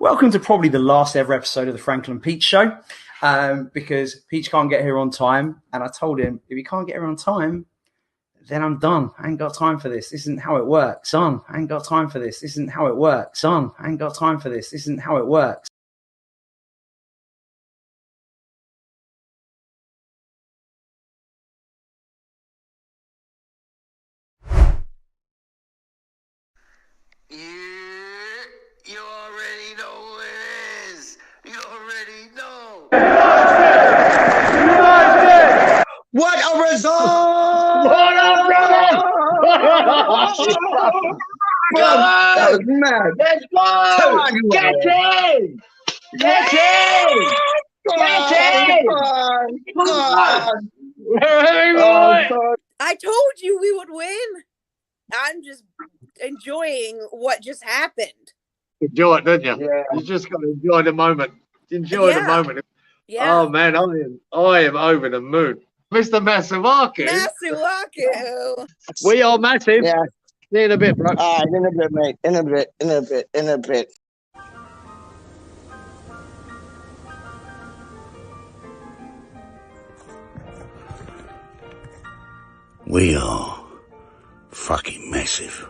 Welcome to probably the last ever episode of the Franklin Peach Show, because Peach can't get here on time, and I told him, if he can't get here on time, then I'm done. I ain't got time for this. This isn't how it works. Son, I ain't got time for this. This isn't how it works. Son, I ain't got time for this. This isn't how it works. You already know who it is. You already know. What a result! What up, brother? That was mad. Let's go! Get in! Get in! Get in! I told you we would win. I'm just enjoying what just happened. Enjoy it, didn't you? Yeah. You just got to enjoy the moment. Enjoy the moment. Yeah. Oh man, I am over the moon. Mr. Masuaku. Masuaku. We are massive. Yeah. See you in a bit, bro. All right, in a bit, mate. In a bit. We are fucking massive.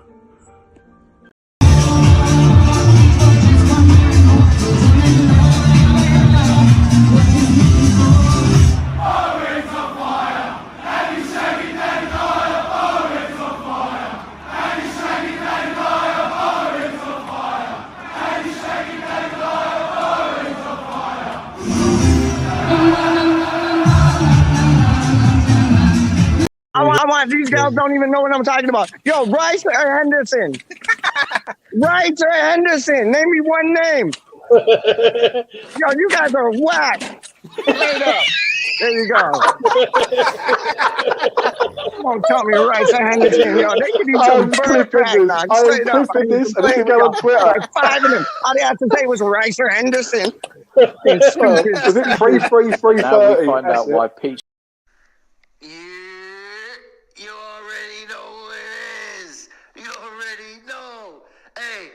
I want these guys don't even know what I'm talking about. Yo, Rice or Henderson? Rice or Henderson? Name me one name. Yo, you guys are whack. Straight up. There you go. Don't tell me Rice or Henderson. Yo, they could do some bird track now. Straight up. This, and it go on Twitter. Like 5 of them. All they have to say was Rice or Henderson. Was it 3-3-3-30? Now we find out why Peach. You already know who it is. You already know. Hey.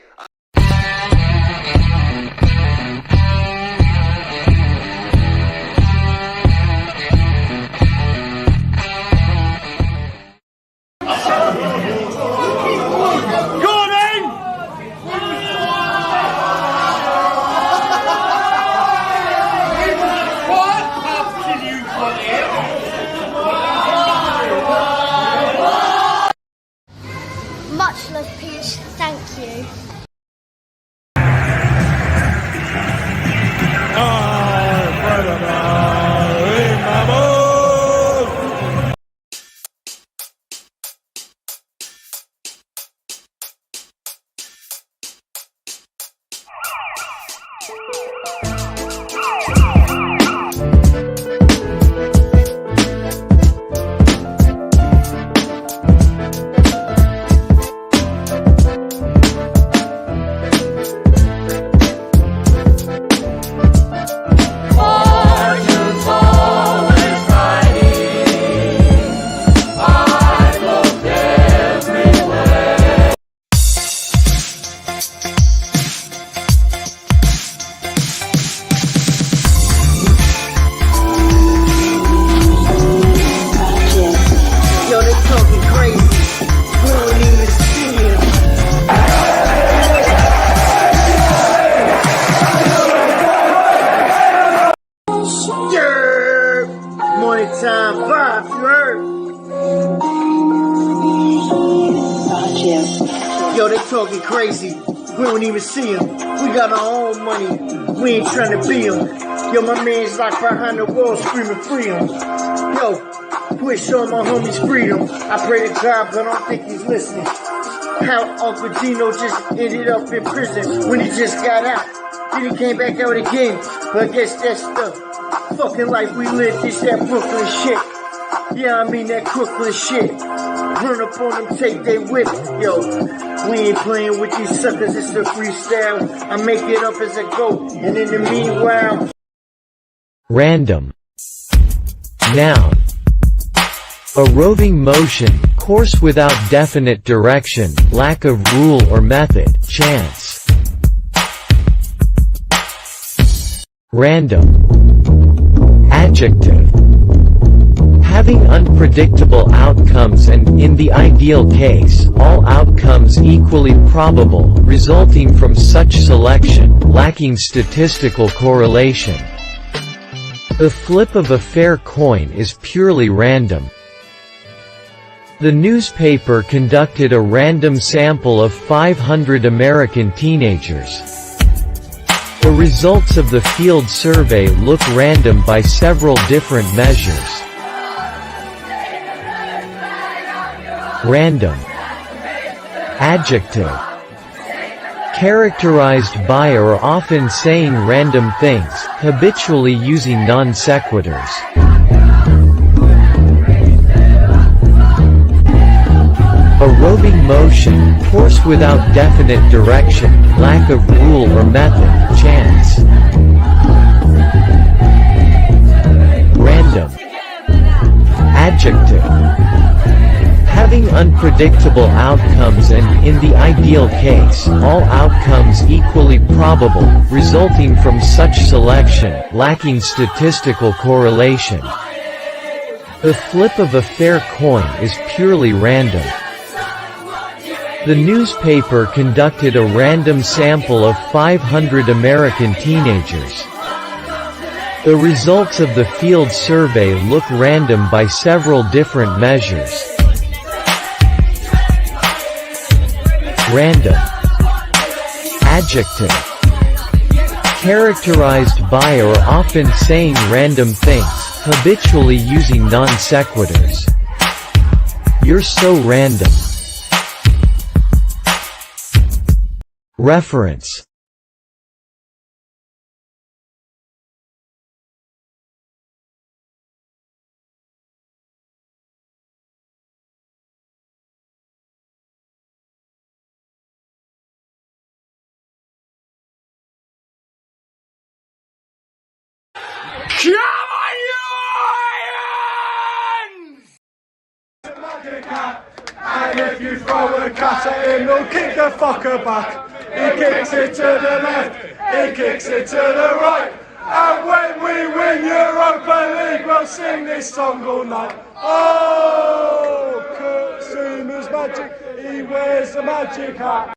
Much love, Peach. Thank you. Yo, they talking crazy. We don't even see them. We got our own money. We ain't trying to be them. Yo, my man's locked behind the wall screaming freedom. Yo, quit showing my homies freedom. I pray to God, but I don't think he's listening. How Uncle Dino just ended up in prison when he just got out. Then he came back out again. But I guess that's the fucking life we live. It's that Brooklyn shit. Yeah, I mean that Brooklyn shit. Run up on them, take they whip. Yo, we ain't playing with these suckers, it's a freestyle. I make it up as I go, and in the meanwhile. Random. Noun. A roving motion, course without definite direction, lack of rule or method, chance. Random. Adjective. Having unpredictable outcomes and, in the ideal case, all outcomes equally probable, resulting from such selection, lacking statistical correlation. The flip of a fair coin is purely random. The newspaper conducted a random sample of 500 American teenagers. The results of the field survey look random by several different measures. Random. Adjective. Characterized by or often saying random things, habitually using non sequiturs. A roving motion, course without definite direction, lack of rule or method, chance. Random. Adjective. Having unpredictable outcomes and, in the ideal case, all outcomes equally probable, resulting from such selection, lacking statistical correlation. The flip of a fair coin is purely random. The newspaper conducted a random sample of 500 American teenagers. The results of the field survey look random by several different measures. Random. Adjective. Characterized by or often saying random things, habitually using non sequiturs. You're so random. Reference. Come on, you lions! And if you throw a cat at him, he'll kick the fucker back. He kicks it to the left, he kicks it to the right. And when we win Europa League, we'll sing this song all night. Oh, Kurt Zouma's magic, he wears a magic hat.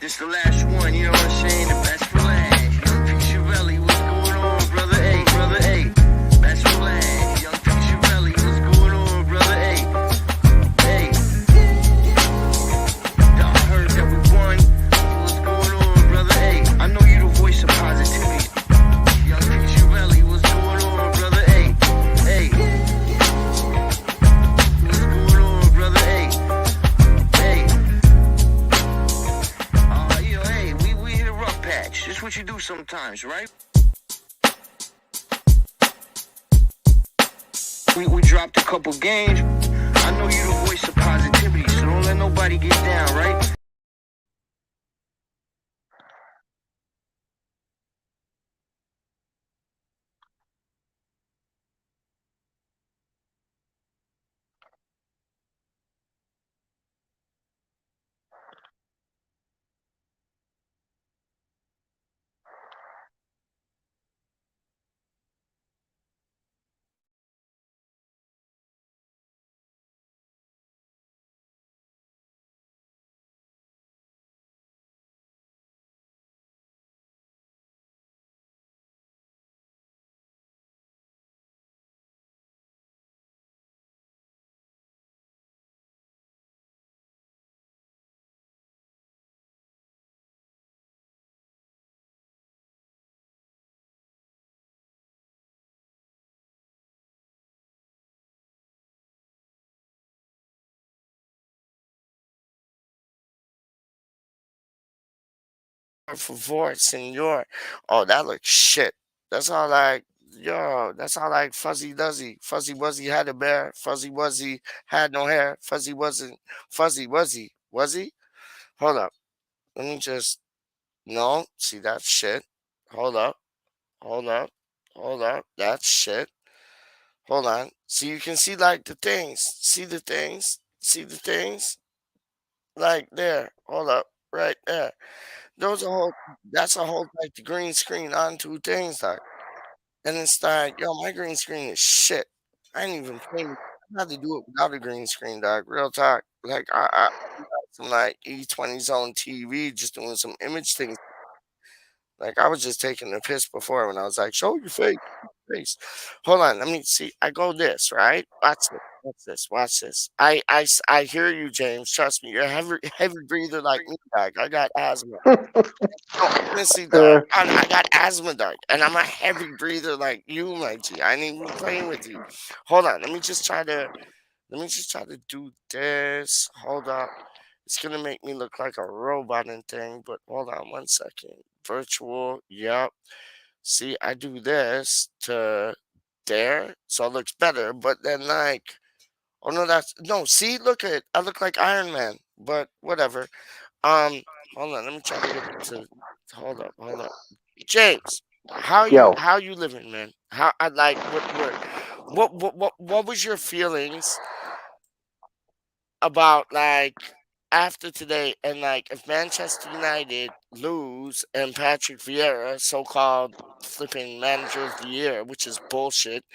This the last one, you know what I'm saying? The best for last. Young P. Shirelli, what's going on, brother? Hey, brother, hey. Best for last. Young P. Shirelli, what's going on, brother? Hey, hey. Y'all heard that we won. What's going on, brother? Hey, I know you the voice of positivity. Young P. Shirelli, what's going on, brother? Hey, hey. What's going on, brother? Hey, hey. Yo, hey, we hit a rough patch. Just what you do sometimes, right? We dropped a couple games. I know you the voice of positivity, so don't let nobody get down, right? Por favor, senor. Oh, that looks shit. That's all like, yo, that's all like Fuzzy Duzzy. Fuzzy Wuzzy had a bear. Fuzzy Wuzzy had no hair. Fuzzy wasn't Fuzzy Wuzzy. Was he? Hold up. Let me just, no, see that shit. Hold up. Hold up. Hold up. That's shit. Hold on. So you can see like the things. See the things. See the things. Like there. Hold up. Right there. Those a whole. That's a whole like the green screen on two things like. And it's like, yo, my green screen is shit. I ain't even playing. I had to do it without a green screen, dog. Real talk. Like I got some like E20 zone TV just doing some image things. Like I was just taking the piss before when I was like, show your face. Hold on, let me see. I go this, right? Watch this. Watch this. Watch this. I hear you, James. Trust me. You're a heavy breather like me, dog. I got asthma. No, honestly, dog. I got asthma, dog. And I'm a heavy breather like you, my G. I ain't even playing with you. Hold on. Let me just try to do this. Hold up. It's gonna make me look like a robot and thing, but hold on one second. Virtual, yep. See, I do this to there, so it looks better, but then like, oh no, that's no, see, look at I look like Iron Man, but whatever. Hold on, let me try to get to hold up. James, Yo, how you living, man? How I like what was your feelings about like after today and like if Manchester United lose and Patrick Vieira, so-called flipping manager of the year, which is bullshit.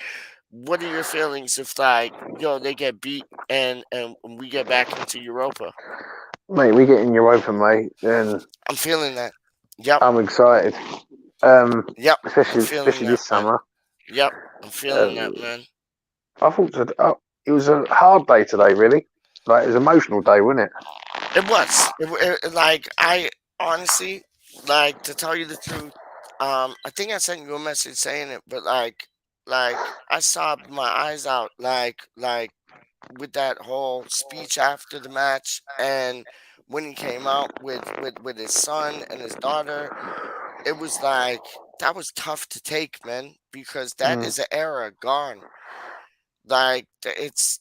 What are your feelings if like yo they get beat and we get back into Europa? mate, we get in Europa, mate, then I'm feeling that. Yep. I'm excited. Yep. Especially I'm feeling that, this summer. Man. Yep. I'm feeling that, man. I thought it was a hard day today, really. Like it was an emotional day, wasn't it? It was. Like I honestly, like to tell you the truth, I think I sent you a message saying it, but like I sobbed my eyes out, like with that whole speech after the match, and when he came out with his son and his daughter, it was like that was tough to take, man, because that is an era gone. Like it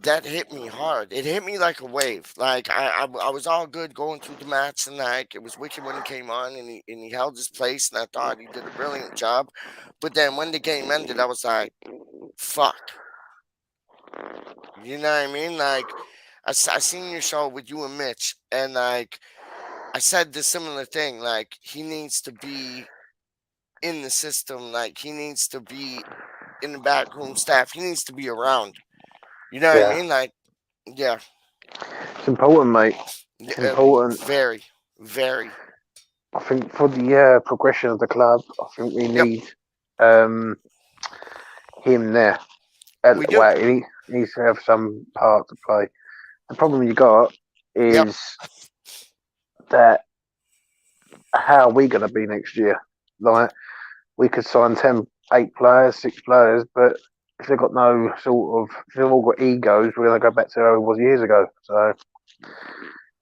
that hit me hard. It hit me like a wave. Like I was all good going through the match, and like it was wicked when he came on and he held his place, and I thought he did a brilliant job. But then when the game ended, I was like, fuck. You know what I mean? Like I seen your show with you and Mitch, and like I said the similar thing. Like he needs to be in the system. Like he needs to be in the backroom staff. He needs to be around. You know what I mean? Like, yeah. It's important, mate. important. Very, very. I think for the progression of the club, I think we need him there. We do. Well, he needs to have some part to play. The problem you got is that how are we going to be next year? Like, we could sign 8 players, 6 players, but if they've got no sort of, if they've all got egos, we're going to go back to how it was years ago. So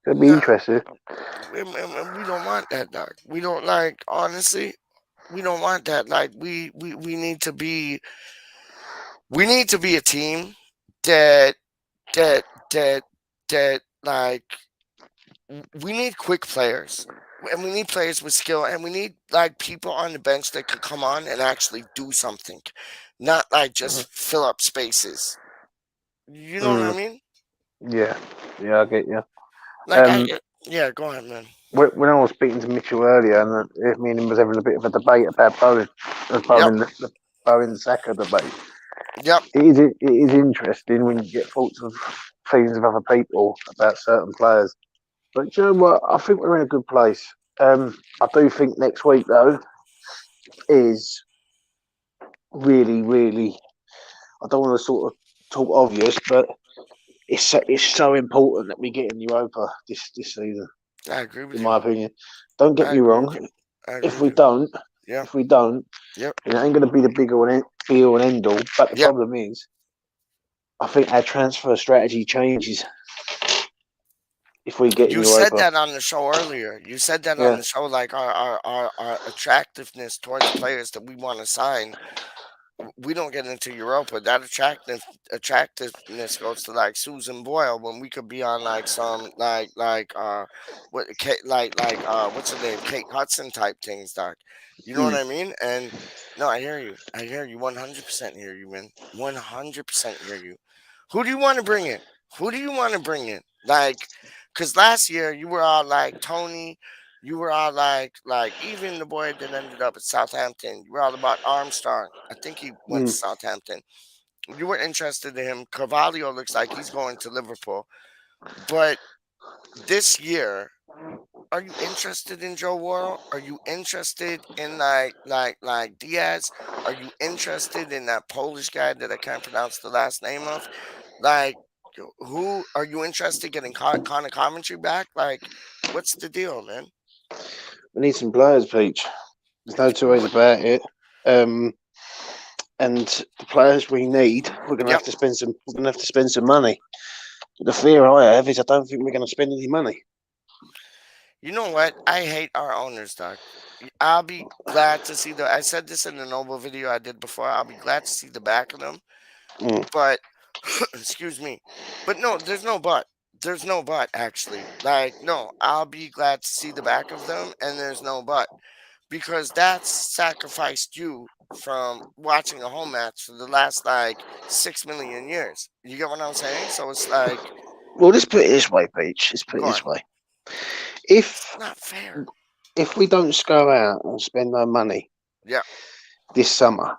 it'll be interesting. We don't want that, Doc. We don't honestly, we don't want that. Like, we need to be, a team that like, we need quick players. And we need players with skill, and we need people on the bench that could come on and actually do something, not just fill up spaces. You know what I mean? Yeah, I get you. Yeah, go ahead, man. When I was speaking to Mitchell earlier, and me and him was having a bit of a debate about Bowen, the Bowen Saka debate. Yep. It is interesting when you get thoughts of feelings of other people about certain players. But you know what? I think we're in a good place. I do think next week, though, is really, really. I don't want to sort of talk obvious, but it's so important that we get in Europa this season. I agree with you. In my opinion, don't get me wrong. If we don't, it ain't going to be the be all and end all. But the problem is, I think our transfer strategy changes. If we get you said that on the show earlier. You said that on the show, like our attractiveness towards players that we want to sign. We don't get into Europa. That attractiveness goes to like Susan Boyle when we could be on some what's her name, Kate Hudson type things, Doc. You know what I mean? And no, I hear you. 100% hear you, man. 100% hear you. Who do you want to bring in? Because last year you were all like Tony. You were all like even the boy that ended up at Southampton. You were all about Armstrong. I think he went to Southampton. You were interested in him. Carvalho looks like he's going to Liverpool. But this year, are you interested in Joe Worrell? Are you interested in like Diaz? Are you interested in that Polish guy that I can't pronounce the last name of? Like, who are you interested in getting Connor Coventry back? Like, what's the deal, man? We need some players, Peach. There's no two ways about it. And the players we need, we're going to have to spend some. We're going to have to spend some money. The fear I have is I don't think we're going to spend any money. You know what? I hate our owners, Doc. I'll be glad to see I said this in the Noble video I did before. I'll be glad to see the back of them. But excuse me. But no, there's no but. There's no but, actually. Like, no, I'll be glad to see the back of them, and there's no but. Because that's sacrificed you from watching a home match for the last, 6 million years. You get what I'm saying? So it's like... Well, let's put it this way, Peach. Let's put it this way. It's not fair. If we don't go out and spend no money this summer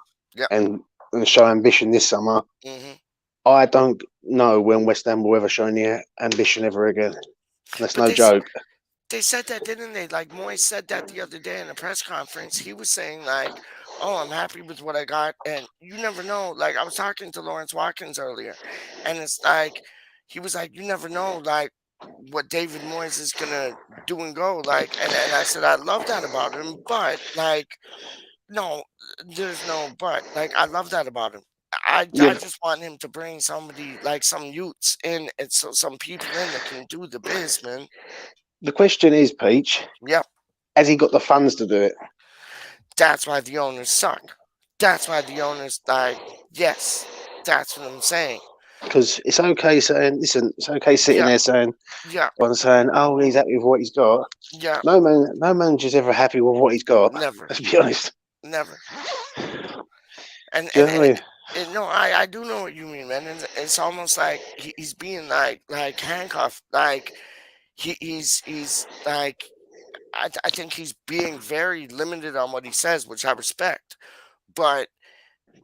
and show ambition this summer, I don't know when West Ham will ever show any ambition ever again. That's no joke. They said that, didn't they? Like, Moyes said that the other day in a press conference. He was saying, oh, I'm happy with what I got. And you never know. Like, I was talking to Lawrence Watkins earlier. And it's like, he was like, you never know, what David Moyes is going to do and go. And I said, I love that about him. But, no, there's no but. I love that about him. I just want him to bring somebody, some youths in, and some people in that can do the biz, man. The question is, Peach. Yeah. Has he got the funds to do it? That's why the owners suck. That's why the owners yes. That's what I'm saying. Because it's okay saying, listen, it's okay sitting there saying, oh, he's happy with what he's got. Yeah. No manager's ever happy with what he's got. Never. Let's be honest. Never. No, I do know what you mean, man. It's almost like he's being handcuffed. He's I think he's being very limited on what he says, which I respect. But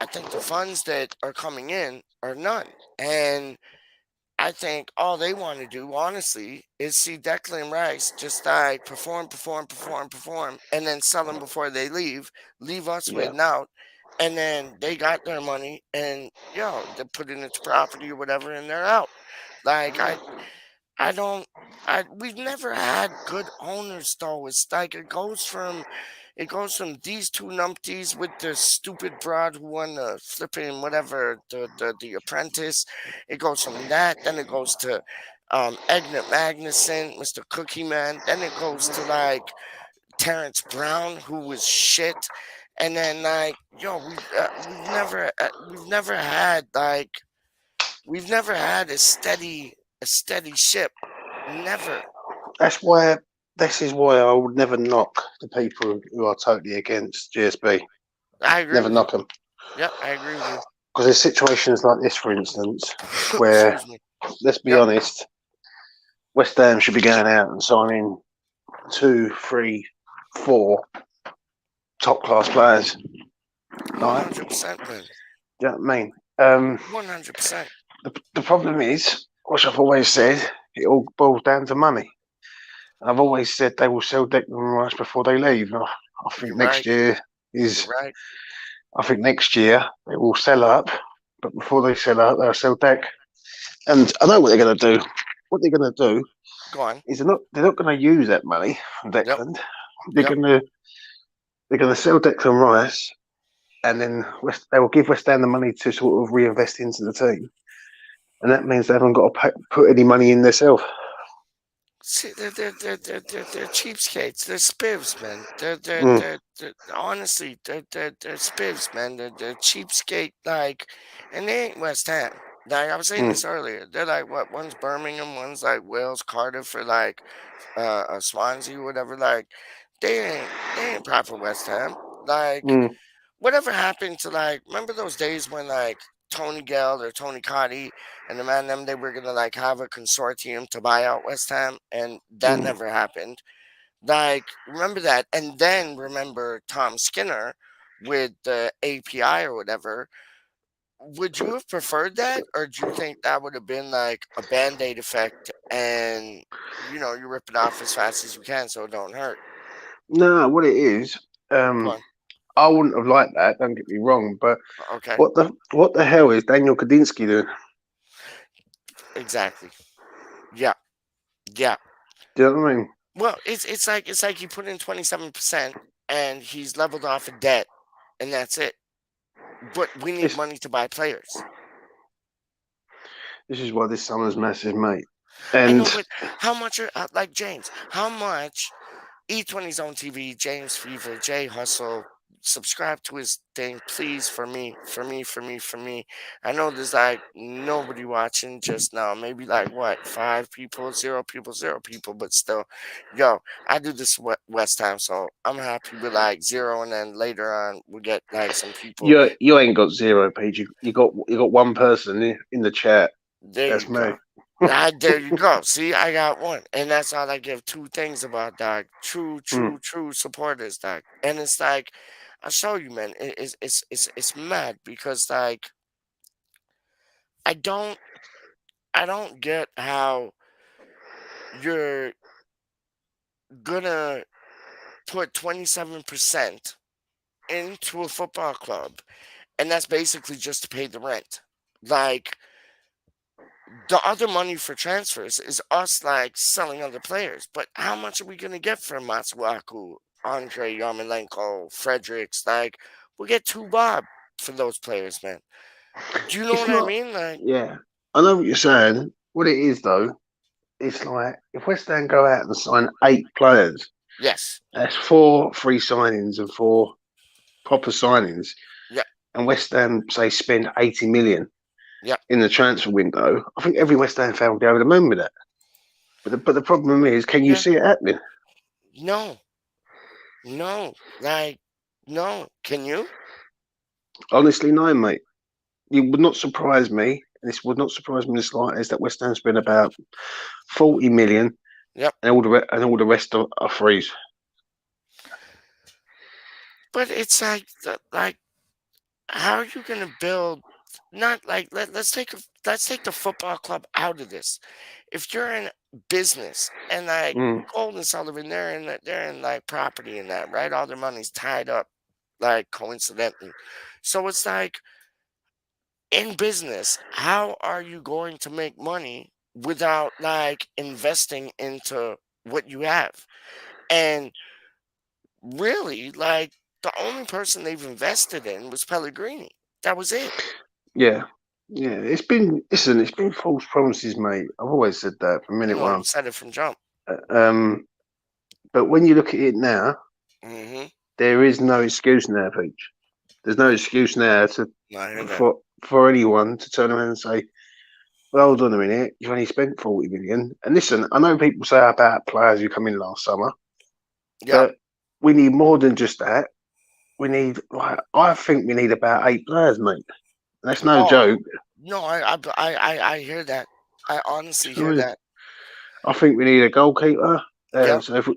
I think the funds that are coming in are none. And I think all they want to do, honestly, is see Declan Rice just like perform, and then sell them before they leave us Yeah. waiting out, and then they got their money, and they put it into property or whatever, and they're out. Like we've never had good owners though. It's like it goes from these two numpties with the stupid broad who won the flipping whatever the Apprentice. It goes from that, then it goes to Egnet Magnuson, Mr. Cookie Man. Then it goes to like Terrence Brown, who was shit, and then like we've never had a steady ship. Never. This is why I would never knock the people who are totally against GSB. I agree. Never knock them. Yep, I agree with you. Because there's situations like this, for instance, where, let's be honest, West Ham should be going out and signing 2, 3, 4 top class players. 100%, man. Do you know what I mean? 100%. The problem is, which I've always said, it all boils down to money. I've always said they will sell Declan Rice before they leave. I think next year is. Right. I think next year they will sell up, but before they sell up, they'll sell Deck. And I know what they're going to do. What they're going to do is they're not going to use that money from Declan. Yep. They're going to sell Declan Rice, and then they will give West Ham the money to sort of reinvest into the team, and that means they haven't got to put any money in themselves. See, they're cheapskates. They're spivs, man. They're honestly, they're spivs, man. They're cheapskate, like, and they ain't West Ham. Like I was saying this earlier, they're like what? One's Birmingham, one's like Wales, Cardiff, or like Swansea, or whatever. Like they ain't proper West Ham. Like whatever happened to like? Remember those days when like Tony Gale or Tony Cotty and the man them, they were gonna like have a consortium to buy out West Ham, and that never happened. Like remember that, and then remember Tom Skinner with the API or whatever. Would you have preferred that, or do you think that would have been like a Band-Aid effect, and you rip it off as fast as you can so it don't hurt? No, what it is, I wouldn't have liked that. Don't get me wrong, but what the hell is Daniel Kadinsky doing? Exactly. Yeah. Do you know what I mean? Well, it's like he put in 27% and he's leveled off a debt, and that's it. But we need money to buy players. This is why this summer's massive, mate. And I know, but how much are like James? How much E20's own TV, James Fever, Jay Hustle? Subscribe to his thing, please, for me. I know there's like nobody watching just now, maybe like what, 5 people, 0 people, but still, I do this West Ham, so I'm happy with like 0, and then later on we get like some people. You ain't got 0, Page. You got one person in the chat. That's me. There you go. See, I got one, and that's all I give 2 things about, dog. True supporters, dog. And it's like, I show you, man. It's mad because like I don't get how you're gonna put 27% into a football club, and that's basically just to pay the rent. Like the other money for transfers is us like selling other players, but how much are we gonna get from Masuaku, Andre Yarmolenko, Fredericks? Like we'll get 2 bob for those players, man. Do you know what I mean? Like, yeah, I know what you're saying. What it is though, it's like if West Ham go out and sign 8 players, yes, that's 4 free signings and 4 proper signings. Yeah, and West Ham say spend 80 million. Yeah, in the transfer window. I think every West Ham fan will go over the moon with that. But the problem is, can you see it happening? No. Like, no. Can you? Honestly, no, mate. It would not surprise me. This would not surprise me in the slightest that West Ham spend about 40 million. Yep. And all the rest are frees. But it's like, how are you going to build not like let's take the football club out of this. If you're in business and like Golden Sullivan, they're in like property and that, right? All their money's tied up, like coincidentally. So it's like in business, how are you going to make money without like investing into what you have? And really, like the only person they've invested in was Pellegrini. That was it. Yeah. It's been false promises, mate. I've always said that from minute one. You said it from jump. But when you look at it now, there is no excuse now, Peach. There's no excuse now for anyone to turn around and say, well, hold on a minute, you've only spent 40 million. And listen, I know people say about players who come in last summer, but we need more than just that. We need, I think we need about 8 players, mate. That's no joke. No, I hear that. I honestly hear that. I think we need a goalkeeper. So if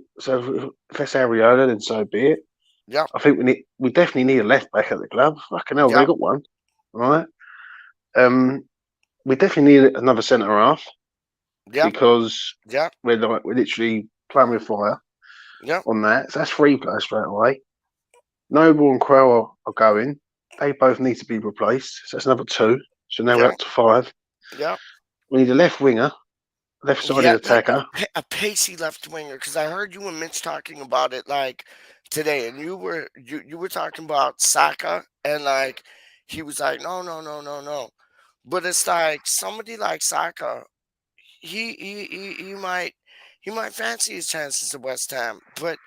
that's Areola, then so be it. Yeah. I think we definitely need a left back at the club. Fucking hell, they got one. Right. We definitely need another centre half. Yeah. Because we're literally playing with fire. Yeah. On that. So that's 3 players straight away. Noble and Crowell are going. They both need to be replaced. So that's another 2. So now we're up to 5. Yeah. We need a left winger, left-sided attacker. A pacey left winger, because I heard you and Mitch talking about it like today, and you were talking about Saka, and like he was like, no. But it's like somebody like Saka, he might fancy his chances at West Ham, but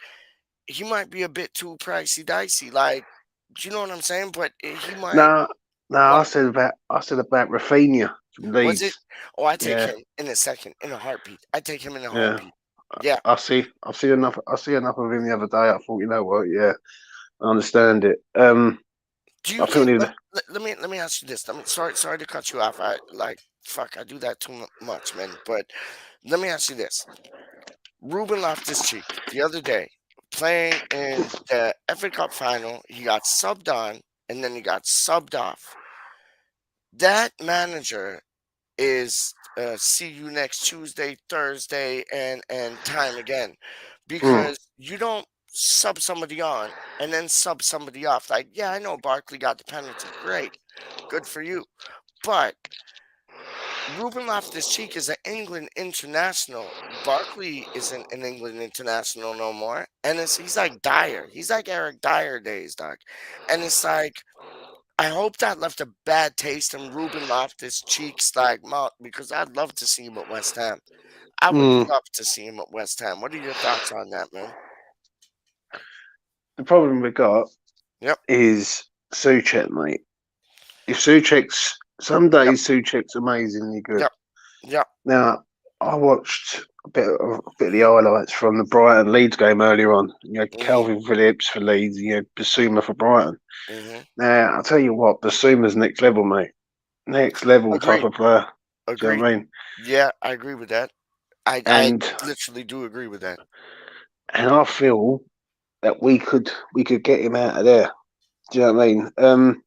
he might be a bit too pricey dicey. Like, do you know what I'm saying? But he might. No. I said about Rafinha from Leeds. Was it? Oh, I take him in a second, in a heartbeat. I take him in a heartbeat. Yeah. I see enough of him the other day. I thought, you know what? Yeah, I understand it. Do you let me ask you this. Sorry to cut you off. I do that too much, man. But let me ask you this. Ruben Loftus-Cheek the other day, playing in the FA Cup final, he got subbed on and then he got subbed off. That manager is see you next Tuesday, Thursday, and time again, because you don't sub somebody on and then sub somebody off. Like, yeah, I know Barkley got the penalty. Great. Good for you. But Ruben Loftus-Cheek is an England international. Barkley isn't an England international no more. And he's like Dyer. He's like Eric Dyer days, Doc. And it's like, I hope that left a bad taste in Ruben Loftus-Cheek's like mouth, because I'd love to see him at West Ham. I would love to see him at West Ham. What are your thoughts on that, man? The problem we got is Souček, mate. If Souček's some days Souček's amazingly good. Yeah. Now I watched a bit of the highlights from the Brighton Leeds game earlier on. You had Calvin Phillips for Leeds, and you had Basuma for Brighton. Now I'll tell you what, Basuma's next level, mate. Next level type of player. Agreed. Do you know what I mean? Yeah, I agree with that. I literally do agree with that. And I feel that we could get him out of there. Do you know what I mean?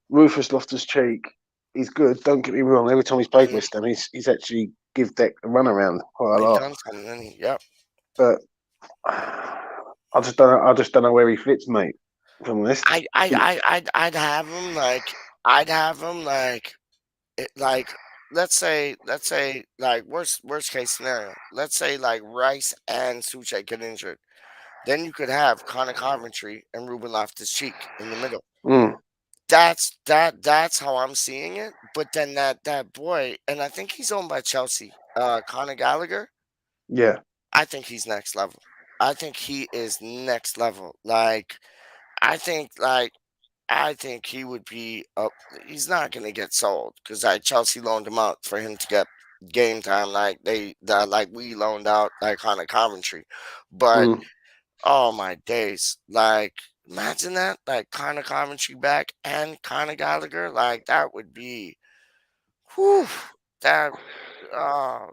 Rufus Loftus-Cheek, he's good. Don't get me wrong. Every time he's played West Ham, he's actually give Deck a run around quite a lot. But I just don't know where he fits, mate. From this, I'd have him like let's say like worst case scenario. Let's say like Rice and Souček get injured. Then you could have Connor Coventry and Ruben Loftus-Cheek in the middle. That's how I'm seeing it. But then that boy, and I think he's owned by Chelsea, Conor Gallagher. Yeah. I think he's next level. I think he is next level. Like, I think he would be he's not gonna get sold, because Chelsea loaned him out for him to get game time like we loaned out like Connor Coventry. But oh my days, like, imagine that, like Connor Coventry back and Conor Gallagher, like that would be,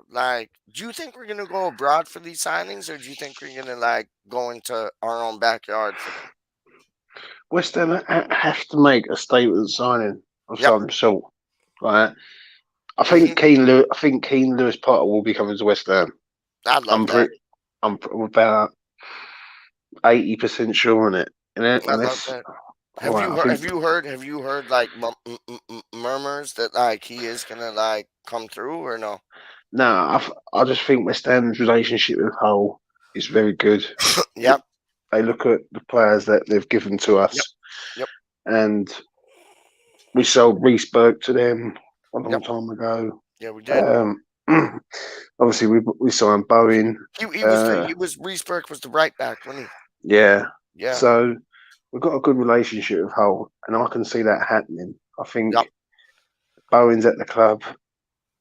like, do you think we're gonna go abroad for these signings, or do you think we're gonna like go into our own backyard for them? West Ham have to make a statement signing of Yep. some sort, right? I think Keane Lewis Potter will be coming to West Ham. I love that. I'm about 80% sure on it. I love that. Have you heard like murmurs that like he is gonna like come through or no? No, I just think West Ham's relationship with Hull is very good. Yep. They look at the players that they've given to us. Yep. And we sold Reece Burke to them a long time ago. Yeah, we did. Obviously, we signed Bowen. Reece Burke was the right back, wasn't he? Yeah. Yeah. So we've got a good relationship with Hull, and I can see that happening. I think Bowen's at the club.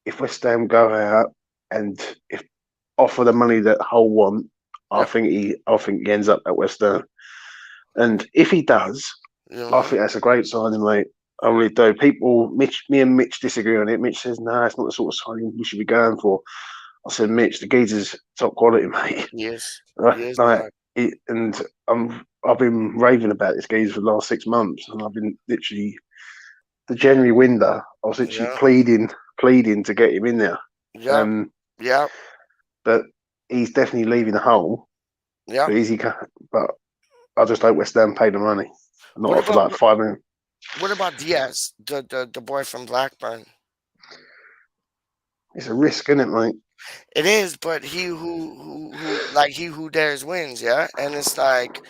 If West Ham go out and if offer the money that Hull want, I think he ends up at West Ham. And if he does, I think that's a great signing, mate. I really do. Me and Mitch disagree on it. Mitch says, no, it's not the sort of signing we should be going for. I said, Mitch, the geezer's top quality, mate. Yes. Right? I've been raving about this geezer for the last 6 months, and I've been literally the January window. I was literally pleading to get him in there. Yeah. But he's definitely leaving the Hull. Yeah. But I just hope West Ham pay the money. Not offer like $5 million. What about Diaz, the boy from Blackburn? It's a risk, isn't it, mate? It is, but he who dares wins, yeah. And it's like,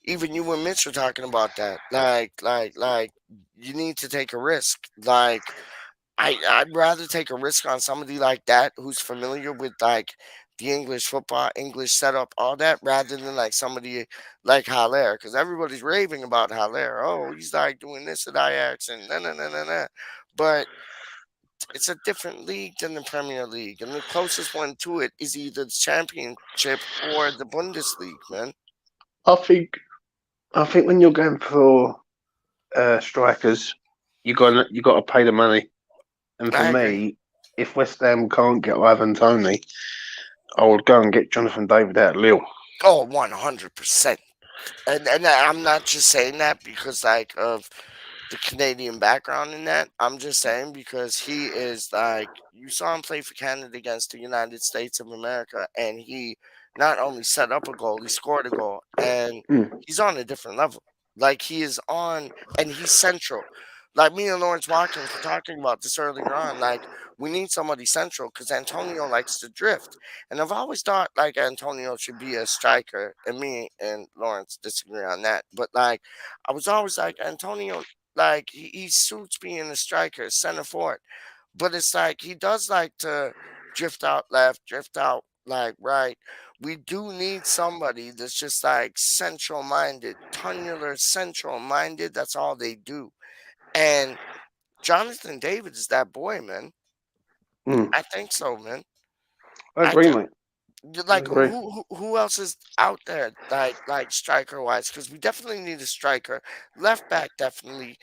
even you and Mitch are talking about that. Like, you need to take a risk. Like, I'd rather take a risk on somebody like that who's familiar with like the English football, English setup, all that, rather than like somebody like Haller, because everybody's raving about Haller. Oh, he's like doing this at Ajax and nah. But it's a different league than the Premier League, and the closest one to it is either the Championship or the Bundesliga, man. I think when you're going for strikers, you got to pay the money. And for me, if West Ham can't get Ivan Toney, I would go and get Jonathan David out of Lille. Oh, 100%. And I'm not just saying that because like of the Canadian background in that. I'm just saying because he is like, you saw him play for Canada against the United States of America, and he not only set up a goal, he scored a goal, and he's on a different level. Like he is on, and he's central. Like me and Lawrence Watkins were talking about this earlier on. Like we need somebody central because Antonio likes to drift, and I've always thought like Antonio should be a striker, and me and Lawrence disagree on that. But like I was always like Antonio, like he suits being a striker, center forward, but it's like he does like to drift out left, drift out like right. We do need somebody that's just like central minded, tunneler central minded. That's all they do. And Jonathan David is that boy, man. I think so, man. I agree, mate. Like who else is out there like striker wise? Because we definitely need a striker. Left back definitely.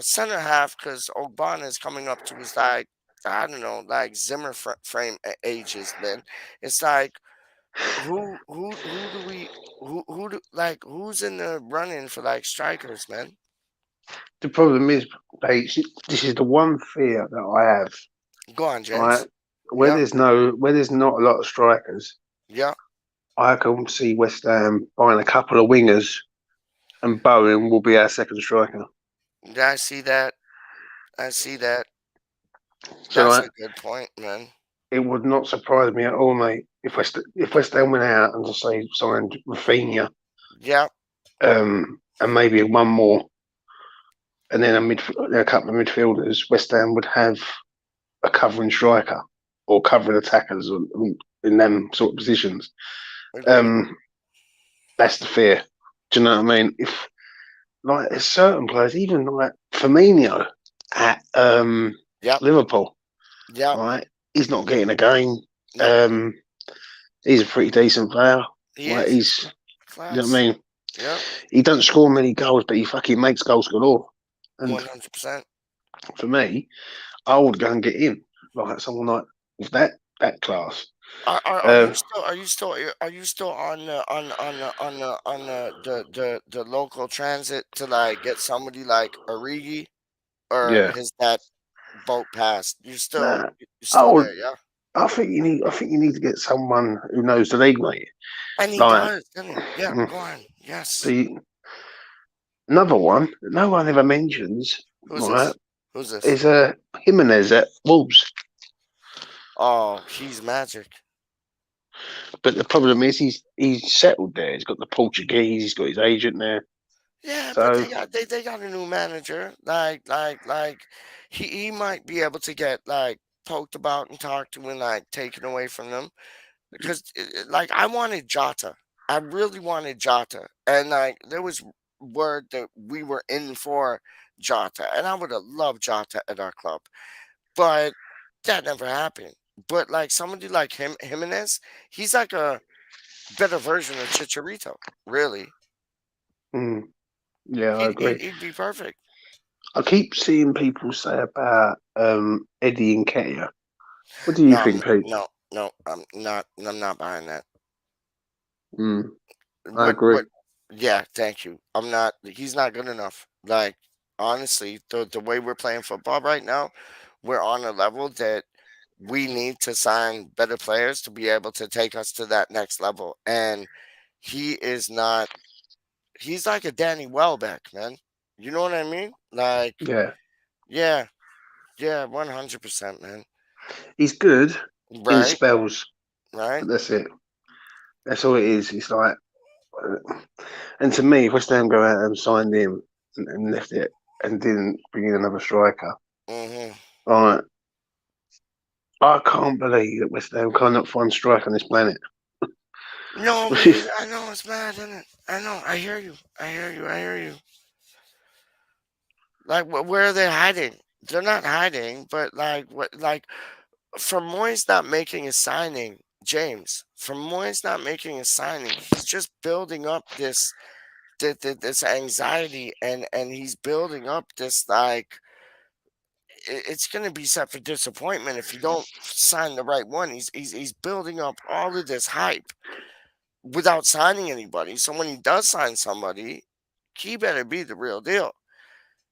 Center half because Ogbonna is coming up to his like I don't know like Zimmer frame ages. Man, it's like who who's in the running for like strikers, man? The problem is, this is the one fear that I have. Go on, James. Right? Where there's not a lot of strikers. Yeah. I can see West Ham buying a couple of wingers, and Bowen will be our second striker. Yeah, I see that. So that's a good point, man. It would not surprise me at all, mate, if West Ham went out and just say signed Rafinha. Yeah. And maybe one more. And then a couple of midfielders, West Ham would have a covering striker or covering attackers in them sort of positions. That's the fear. Do you know what I mean? If like there's certain players, even like Firmino at Liverpool, right? He's not getting a game. He's a pretty decent player. He's you know what I mean? Yeah. He doesn't score many goals, but he fucking makes goals galore. 100%. For me, I would go and get him, like someone like with that class. Are you still on the local transit to like get somebody like Origi? or Yeah. has that boat passed? You're still Nah. you're still Oh, there, yeah. I think you need to get someone who knows the league, mate. And he Like, does, doesn't he? Yeah, mm, go on. Yes. see, another one no one ever mentions, Who's right, this? Who's this? is Jimenez at Wolves. Oh, he's magic. But the problem is he's settled there. He's got the Portuguese. He's got his agent there. Yeah, So but they got a new manager. Like he might be able to get like poked about and talked to and like taken away from them because like I wanted Jota. I really wanted Jota, and like there was word that we were in for Jota, and I would have loved Jota at our club, but that never happened. But like somebody like Jimenez, he's like a better version of Chicharito, really. yeah, I agree. He'd be perfect. I keep seeing people say about Eddie Nketiah. What do you think, Pete? No, I'm not buying that. I agree. Yeah, thank you. I'm not. He's not good enough. Like honestly, the way we're playing football right now, we're on a level that we need to sign better players to be able to take us to that next level. And he is not. He's like a Danny Welbeck, man. You know what I mean? Like, Yeah, yeah, 100%, man. he's good in Right, spells, right. but that's it. That's all it is. It's like, and to me, if West Ham go out and signed him and left it and didn't bring in another striker, right? I can't believe that West Ham cannot find strike on this planet. No, man, I know it's mad, isn't it? I know. I hear you. Like, where are they hiding? They're not hiding, but like, what? Like, from Moyes not making a signing, James. From Moyes not making a signing, he's just building up this anxiety, and he's building up this like. It's going to be set for disappointment if you don't sign the right one. He's building up all of this hype without signing anybody. So when he does sign somebody, he better be the real deal.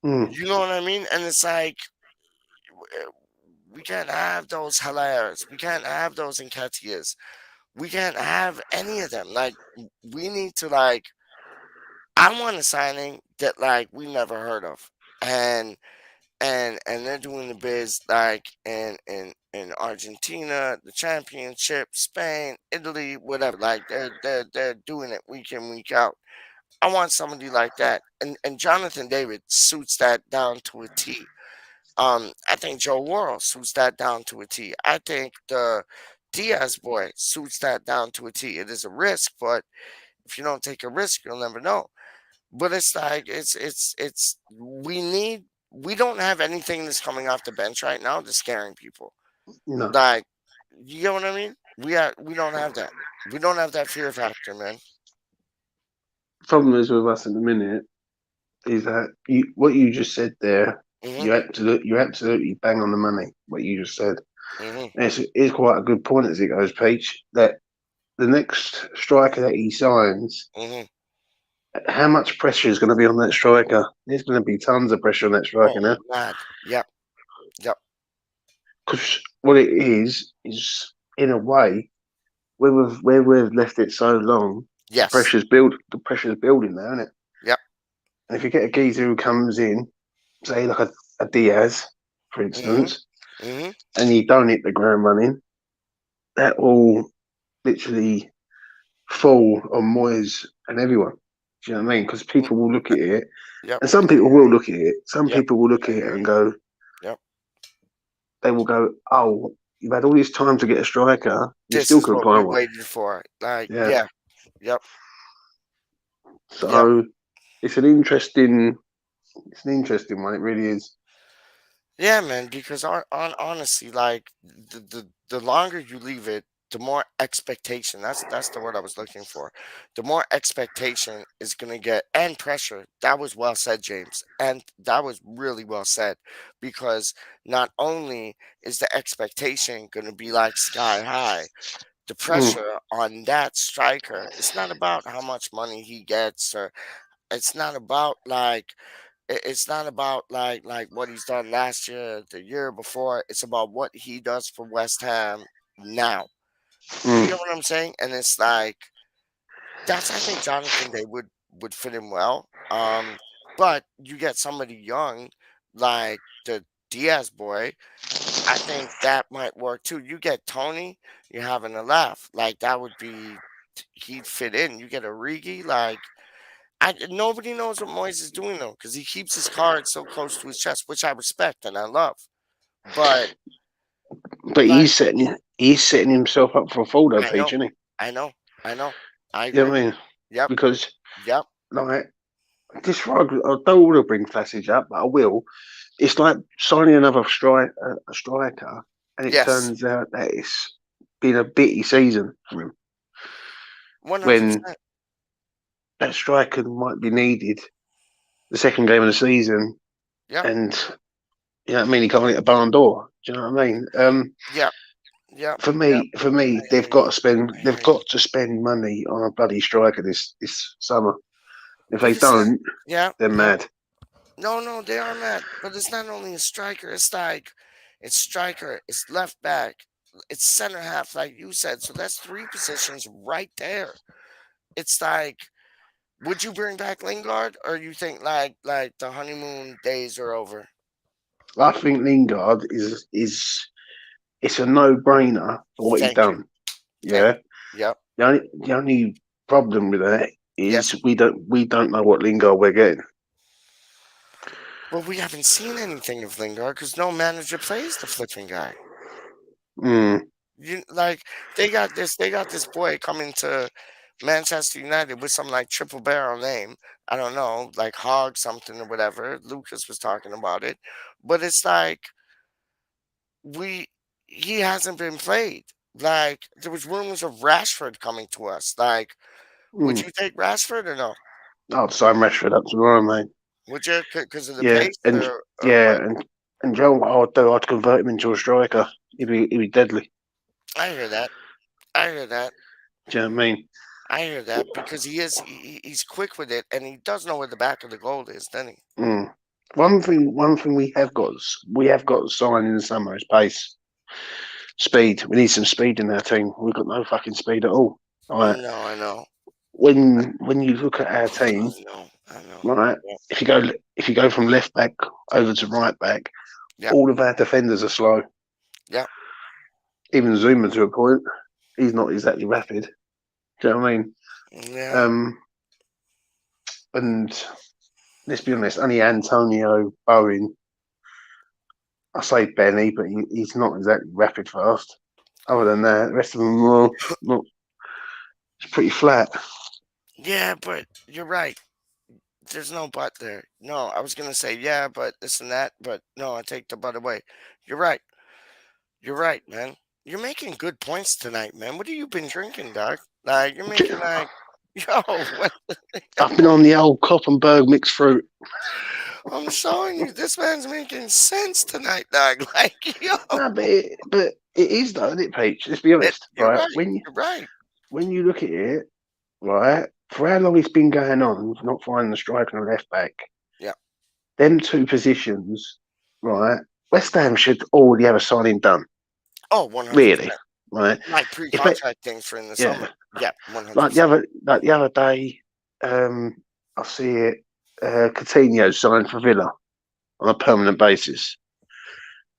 You know what I mean? And it's like we can't have those Hilairs. We can't have those Nketiahs. We can't have any of them. Like we need to like. I want a signing that like we never heard of, and they're doing the biz like in Argentina, the championship, Spain, Italy, whatever. Like they're doing it week in, week out. I want somebody like that. And Jonathan David suits that down to a T. I think Joe Worrell suits that down to a T. I think the Diaz boy suits that down to a T. It is a risk, but if you don't take a risk, you'll never know. But it's like we don't have anything that's coming off the bench right now that's scaring people. No. Like, you know what I mean? We don't have that. We don't have that fear factor, man. Problem is with us in the minute is that what you just said there, you absolutely bang on the money. What you just said, it's quite a good point as it goes, Peach. That the next striker that he signs. How much pressure is going to be on that striker? There's going to be tons of pressure on that striker now. Mad. Yep. Because what it is in a way, where we've left it so long, yes, the pressure's building now, isn't it? Yep. And if you get a geezer who comes in, say like a Diaz, for instance, and you don't hit the ground running, that will literally fall on Moyes and everyone. Do you know what I mean? Because people will look at it, and some people will look at it. Some people will look at it and go, they will go, "Oh, you've had all this time to get a striker. You still couldn't find one." Waited for like, yep. So it's an interesting one. It really is. Yeah, man. Because honestly, like the longer you leave it, the more expectation. That's the word I was looking for. The more expectation is gonna get, and pressure. That was well said, James, and that was really well said, because not only is the expectation gonna be like sky high, the pressure on that striker. It's not about how much money he gets, or it's not about like It's not about like what he's done last year, the year before. It's about what he does for West Ham now. You get what I'm saying? And it's like that's I think Jonathan Day would fit in well. But you get somebody young like the Diaz boy. I think that might work too. You get Tony, you're having a laugh. Like that would be he'd fit in. You get Origi, like nobody knows what Moyes is doing though, because he keeps his cards so close to his chest, which I respect and I love. But he's setting himself up for a fall though, Peach, isn't he? I know. I agree. You know what I mean? Yep. Because yep. Like this, I don't want to bring Vlasic up, but I will. It's like signing another striker, and it turns out that it's been a bitty season for him. 100%. When that striker might be needed the second game of the season, and you know what I mean, he can't hit a barn door. Do you know what I mean? Yeah. For me, they've got to spend money on a bloody striker this summer. If they don't, they're mad. No, they are mad. But it's not only a striker. It's like it's striker, it's left back, it's center half, like you said. So that's 3 positions right there. It's like, would you bring back Lingard, or you think like the honeymoon days are over? I think Lingard is it's a no-brainer for what he's done. Yeah. Yep. The only problem with that is we don't know what Lingard we're getting. Well, we haven't seen anything of Lingard because no manager plays the flipping guy. You like they got this boy coming to Manchester United with some like triple barrel name. I don't know, like Hog something or whatever. Lucas was talking about it, but it's like he hasn't been played. Like there was rumors of Rashford coming to us. Like, would you take Rashford or no? I'd sign Rashford up tomorrow, mate. Would you? Because of the pace? And Joe, I'd convert him into a striker. He'd be deadly. I hear that. Do you know what I mean? I hear that because he's quick with it and he does know where the back of the goal is, doesn't he? One thing we have got to sign in the summer is pace, speed. We need some speed in our team. We've got no fucking speed at all. Right? I know. When you look at our team, I know. Right? If you go from left back over to right back, all of our defenders are slow. Yeah. Even Zuma to a point, he's not exactly rapid. Do you know what I mean? Yeah. And let's be honest, only Antonio, Bowen, I say Benny, but he's not exactly rapid fast. Other than that, the rest of them are not. It's pretty flat. Yeah, but you're right. There's no but there. No, I was gonna say but this and that, but no, I take the but away. You're right. You're right, man. You're making good points tonight, man. What have you been drinking, dog? Like you're making like, what? I've been on the old Koppenberg mixed fruit. I'm showing you, this man's making sense tonight, dog. Like, yo. No, but it is though, isn't it, Peach? Let's be honest, right? You're right. When you look at it, right, for how long it's been going on, not finding the striker and left back. Yeah. Them 2 positions, right? West Ham should already have a signing done. Oh, 100%. Really, right? Like pre-contract things for in the summer. Yeah, 100%. Like the other day, I see it. Coutinho signed for Villa on a permanent basis.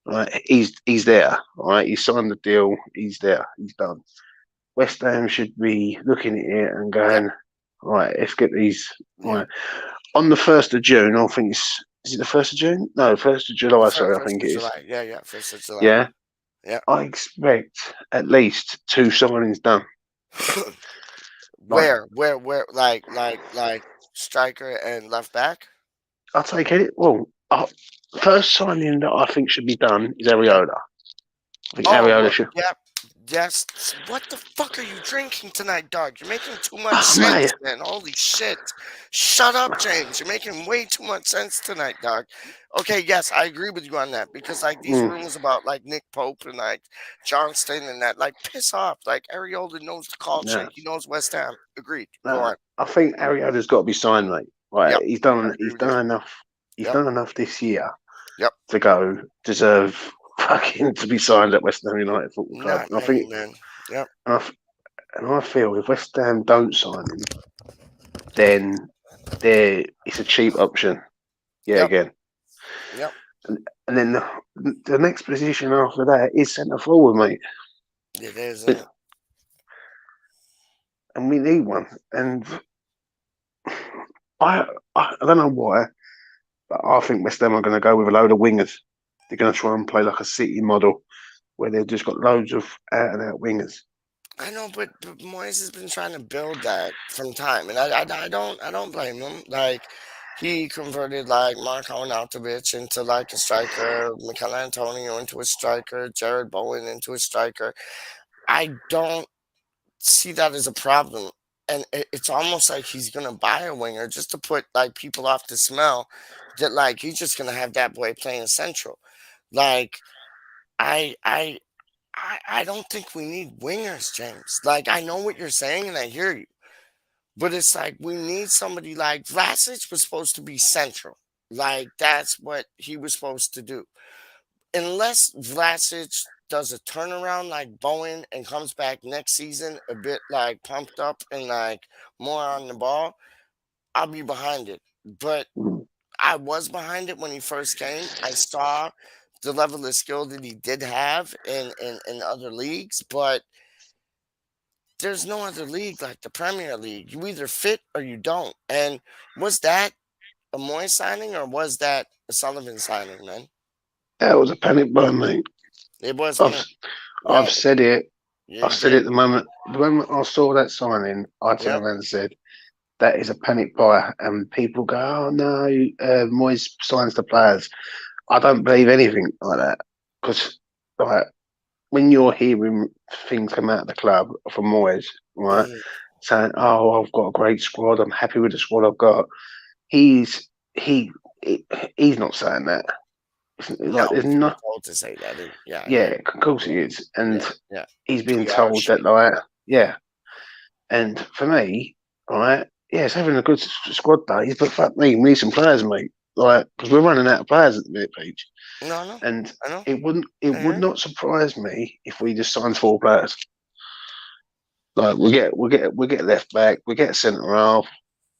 Right, he's there. Right, he signed the deal. He's there. He's done. West Ham should be looking at it and going, right, let's get these. Right. On the 1st of June, I think is it the 1st of June? No, 1st of July, sorry, I think it is. Yeah, 1st of July. Yeah? Yeah. I expect at least 2 signings done. Where? Like striker and left back? I'll take it. Well, first signing that I think should be done is Areola. I think Areola should. Yeah. Yes. What the fuck are you drinking tonight, dog? You're making too much sense, man. Holy shit. Shut up, James. You're making way too much sense tonight, dog. Okay, yes, I agree with you on that because like these rumors about like Nick Pope and like Johnston and that, like piss off. Like Areola knows the culture. Yeah. He knows West Ham. Agreed. Go on. I think Areola's got to be signed, mate. Right. Yep. He's done enough. He's done enough this year Yep. to go deserve fucking to be signed at West Ham United Football Club. Not And I think, man. Yep. and I feel if West Ham don't sign him, then it's a cheap option. Yeah, Yep. again. Yep. And then the next position after that is centre forward, mate. It is. Isn't it? And we need one. And I don't know why, but I think West Ham are going to go with a load of wingers. They're going to try and play like a City model, where they've just got loads of out-and-out wingers. I know, but Moyes has been trying to build that from time, and I don't blame him. Like, he converted like Marko Arnautovic into like a striker, Mikel Antonio into a striker, Jared Bowen into a striker. I don't see that as a problem, and it's almost like he's gonna buy a winger just to put like people off the smell that like he's just gonna have that boy playing central. Like, I don't think we need wingers, James. Like, I know what you're saying and I hear you. But it's like we need somebody like Vlasic was supposed to be central. Like, that's what he was supposed to do. Unless Vlasic does a turnaround like Bowen and comes back next season a bit like pumped up and like more on the ball, I'll be behind it. But I was behind it when he first came. I saw the level of skill that he did have in other leagues, but there's no other league like the Premier League. You either fit or you don't. And was that a Moyes signing or was that a Sullivan signing, man? Yeah, it was a panic buy, mate. It was. I've said it. Yeah, I've said it the moment I saw that signing, I turned around and said, that is a panic buy. And people go, oh no, Moyes signs the players. I don't believe anything like that. Because like, when you're hearing things come out of the club from Moyes, right, saying, oh, I've got a great squad, I'm happy with the squad I've got, he's not saying that. Like, there's not told to say that. Yeah, of course he is. And yeah. he's being told that, like, and for me, right, it's having a good squad days, but fuck me, we need some players, mate. Like, because we're running out of players at the minute, Peach. No, I know. And I know. it would not surprise me if we just signed 4 players. Like, we get left back, we get centre half,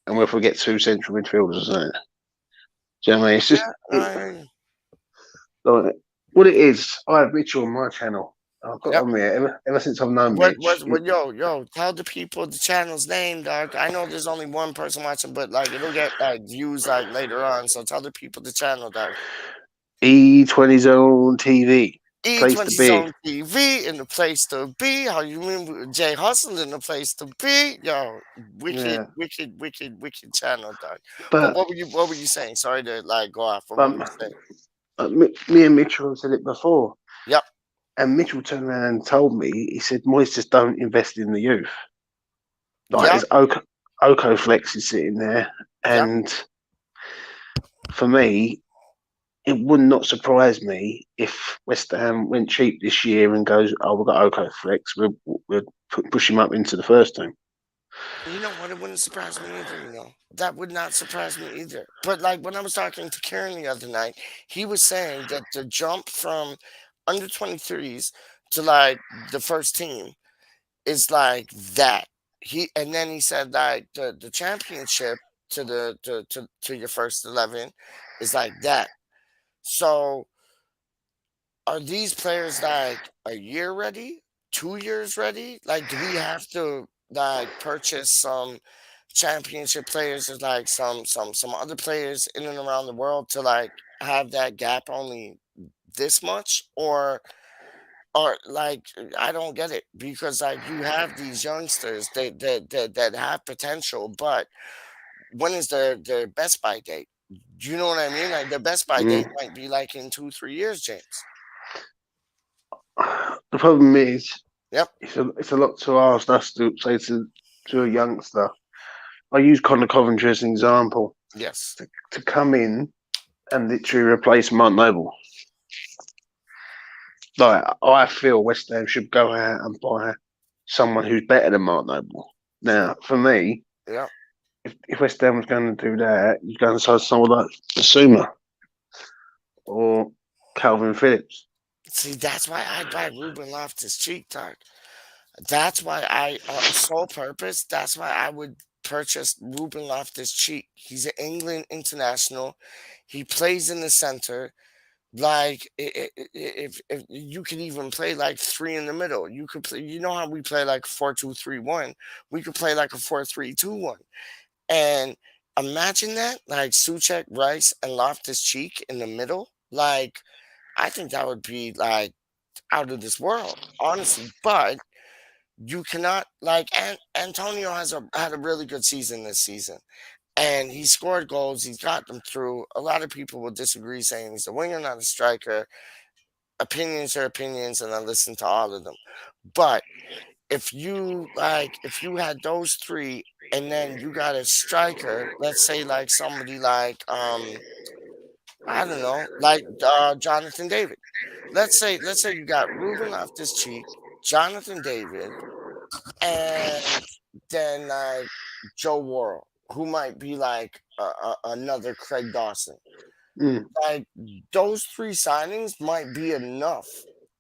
and if we get 2 central midfielders or something. Do you know what I mean? It's just like, what it is. I have Mitchell on my channel. I've got on there ever since I've known Mitch. Yo, tell the people the channel's name, dog. I know there's only one person watching, but like it'll get like views like later on. So tell the people the channel, dog. E20 Zone TV. E20 Zone TV in the place to be. How you mean Jay Hustle in the place to be? Yo, wicked channel, dog. But what were you saying? Sorry to like go off. What were you saying? Me and Mitchell said it before. Yep. And Mitchell turned around and told me, he said, Moyes just don't invest in the youth. Like, there's Oko Flex is sitting there. And for me, it would not surprise me if West Ham went cheap this year and goes, oh, we've got Oko Flex, we'll push him up into the first team. You know what? It wouldn't surprise me either, you know. That would not surprise me either. But like when I was talking to Kieran the other night, he was saying that the jump from under 23s to like the first team is like that. And then he said like the championship to your first 11 is like that. So are these players like a year ready? 2 years ready? Like, do we have to like purchase some championship players or like some other players in and around the world to like have that gap only this much? Or like, I don't get it, because like you have these youngsters that have potential, but when is their best by date? Do you know what I mean? Like the best by date might be like in 2-3 years, James. The problem is, it's a lot to ask us to say to a youngster. I use Connor Coventry as an example. Yes. To come in and literally replace Mark Noble. Like, I feel West Ham should go out and buy someone who's better than Mark Noble. Now, for me, if West Ham was going to do that, you'd go and sign someone like Basuma or Calvin Phillips. See, that's why I buy Ruben Loftus-Cheek, dog. That's why sole purpose, that's why I would purchase Ruben Loftus-Cheek. He's an England international. He plays in the center. Like, if you could even play like three in the middle, you could play, you know how we play like 4-2-3-1? We could play like a 4-3-2-1. And imagine that, like Souček, Rice, and Loftus-Cheek in the middle. Like, I think that would be like out of this world, honestly. But you cannot like Antonio had a really good season this season, and he scored goals. He's got them through. A lot of people will disagree, saying he's a winger, not a striker. Opinions are opinions, and I listen to all of them. But if you had those three, and then you got a striker, let's say like somebody like I don't know, like Jonathan David. Let's say you got Ruben Loftus-Cheek, Jonathan David, and then like Joe Worrell, who might be like another Craig Dawson. Like those three signings might be enough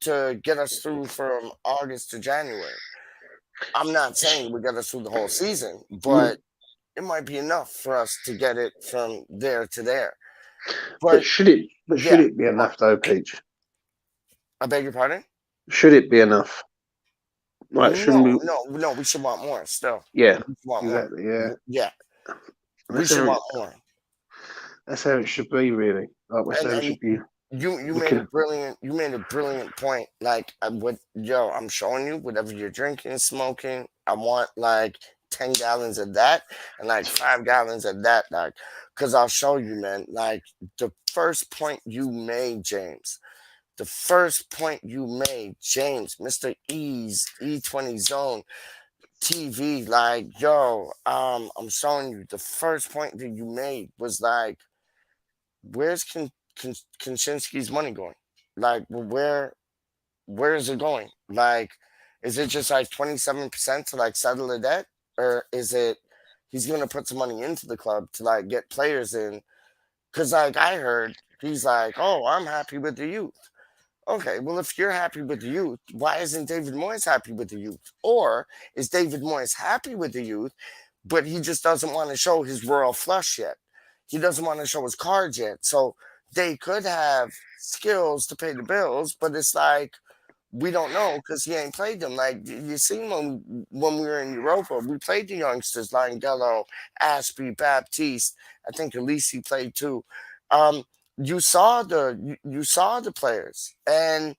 to get us through from August to January. I'm not saying we get us through the whole season, but it might be enough for us to get it from there to there. But should it be enough though, Peach? I beg your pardon? Should it be enough? Like, no, we should want more still. Yeah, exactly. More. Yeah. We should want more. That's how it should be, really. Like, that's how it should be. You made a brilliant point. Like, I'm showing you whatever you're drinking, smoking. I want like 10 gallons of that and like 5 gallons of that, like, because I'll show you, man. Like the first point you made, James. Mr. Ease, E20 Zone TV, like, yo, I'm showing you the first point that you made was like, where's Kaczynski's money going? Like, where is it going? Like, is it just like 27% to like settle the debt? Or is it he's going to put some money into the club to like get players in? Because like I heard, he's like, oh, I'm happy with the youth. Okay, well, if you're happy with the youth, why isn't David Moyes happy with the youth? Or is David Moyes happy with the youth, but he just doesn't want to show his royal flush yet? He doesn't want to show his cards yet. So they could have skills to pay the bills, but it's like, we don't know because he ain't played them. Like, you seen when we were in Europa, we played the youngsters, Langelo, Aspie, Baptiste. I think Elise played too. You saw the players, and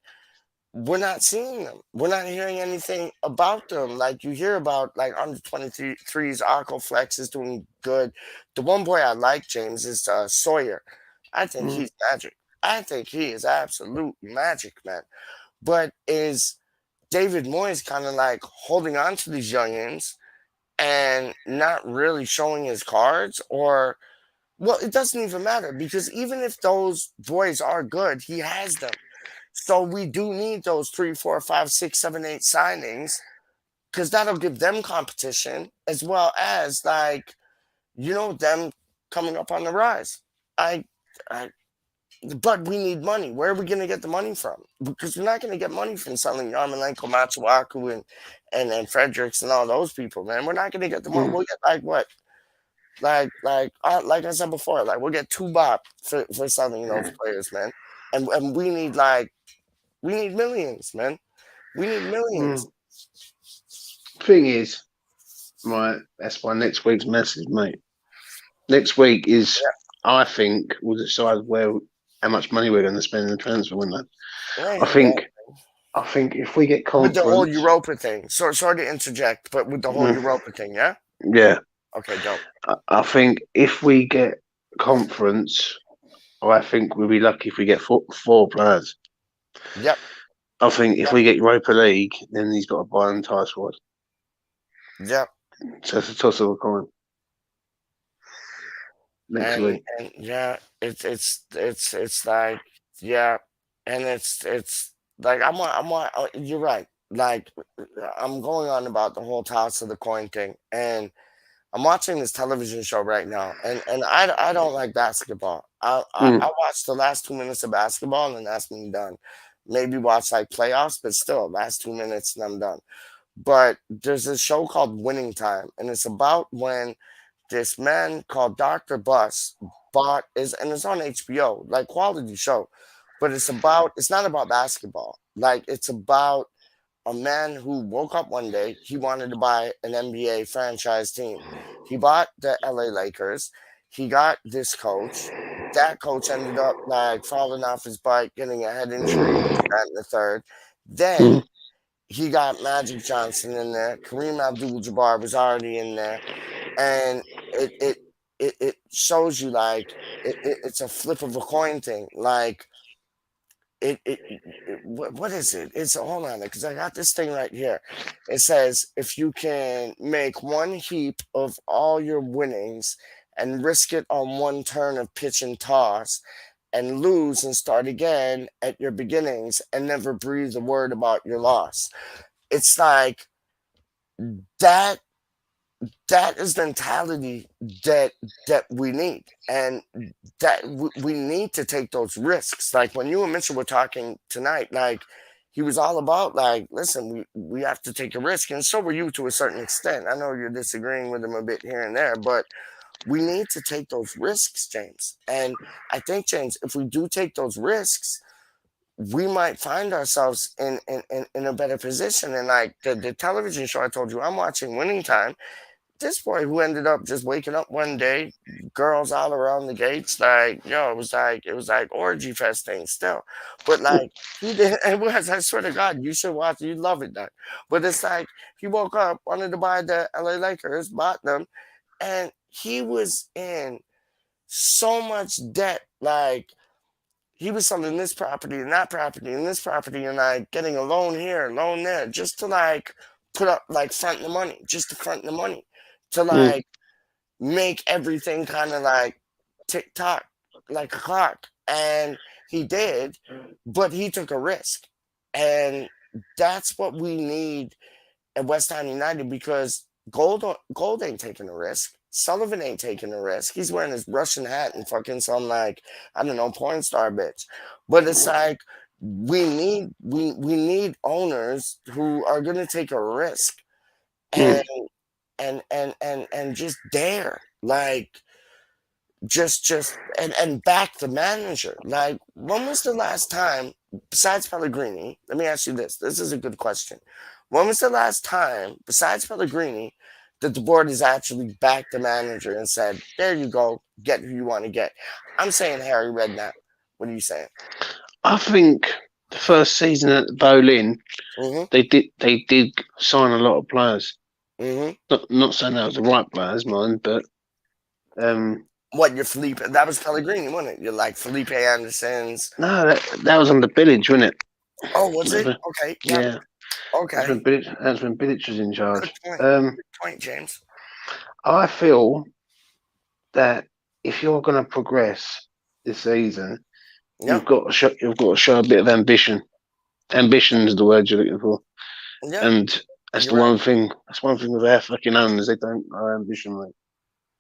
we're not seeing them. We're not hearing anything about them. Like, you hear about like under 23s, Arco Flex is doing good. The one boy I like, James, is Sawyer. I think he's magic. I think he is absolute magic, man. But is David Moyes kind of like holding on to these youngins and not really showing his cards? Or, well, it doesn't even matter, because even if those boys are good, he has them. So we do need those 3, 4, 5, 6, 7, 8 signings, because that'll give them competition as well as like, them coming up on the rise. But we need money. Where are we going to get the money from? Because we're not going to get money from selling Yarmolenko, Matsuaku, and Fredericks and all those people, man. We're not going to get the money. We'll get like what? Like I said before, like we'll get 2 bob for selling those players, man. And we need millions, man. We need millions. Thing is, that's my next week's message, mate. Next week is, I think, we'll decide how much money we're going to spend in the transfer window. Right, I think if we get conference with the whole Europa thing. Sorry to interject, but with the whole Europa thing, yeah. Yeah. Okay, go. I think if we get conference, I think we'll be lucky if we get 4 players. Yep. I think if we get Europa League, then he's got to buy an entire squad. Yep. So it's a toss of a coin. Next week. And yeah, it's like, yeah, and it's like I want. You're right. Like, I'm going on about the whole toss of the coin thing, and I'm watching this television show right now, and I don't like basketball. I watched the last 2 minutes of basketball, and that's me done. Maybe watch like playoffs, but still, last 2 minutes and I'm done. But there's a show called Winning Time, and it's about when this man called Dr. Bus and it's on HBO, like quality show, but it's not about basketball. Like it's about a man who woke up one day, he wanted to buy an NBA franchise team. He bought the LA Lakers. He got this coach. That coach ended up like falling off his bike, getting a head injury, that and the third. Then he got Magic Johnson in there. Kareem Abdul-Jabbar was already in there, and it shows you like it's a flip of a coin thing. Like what is it? It's hold on, because I got this thing right here. It says if you can make one heap of all your winnings and risk it on one turn of pitch and toss, and lose and start again at your beginnings and never breathe a word about your loss. It's like that is the mentality that we need, and that we need to take those risks. Like when you and Mitchell were talking tonight, like he was all about like, listen, we have to take a risk, and so were you to a certain extent. I know you're disagreeing with him a bit here and there, but we need to take those risks, James. And I think, James, if we do take those risks, we might find ourselves in a better position. And like the television show I told you I'm watching, Winning Time, this boy who ended up just waking up one day, girls all around the gates, like, yo, it was like orgy fest thing still. But like he did, it was, I swear to God, you should watch it, you'd love it, that. But it's like he woke up, wanted to buy the LA Lakers, bought them, and he was in so much debt. Like he was selling this property and that property and this property and like getting a loan here, loan there, just to like put up like front the money, just to front the money, to like make everything kind of like tick tock, like a clock. And he did, but he took a risk. And that's what we need at West Ham United, because Gold ain't taking a risk. Sullivan ain't taking a risk. He's wearing his Russian hat and fucking some like, I don't know, porn star bitch. But it's like we need owners who are gonna take a risk and just dare, like just and back the manager. Like, when was the last time, besides Pellegrini? Let me ask you this. This is a good question. When was the last time, besides Pellegrini, that the board has actually backed the manager and said, there you go, get who you want to get? I'm saying Harry Redknapp. What are you saying? I think the first season at Boleyn, they did sign a lot of players. Not saying that was the right players, mind, but what, you're Felipe? That was Pellegrini, wasn't it? You're like Felipe Anderson's. No, that was under Bilic, wasn't it? Oh, was it? Okay, yeah. Okay. That's when Bilic was in charge. Good point, James. I feel that if you're going to progress this season, you've got to show a bit of ambition. Ambition is the word you're looking for. Yeah. And that's one thing. That's one thing with our fucking owners. They don't have ambition, mate.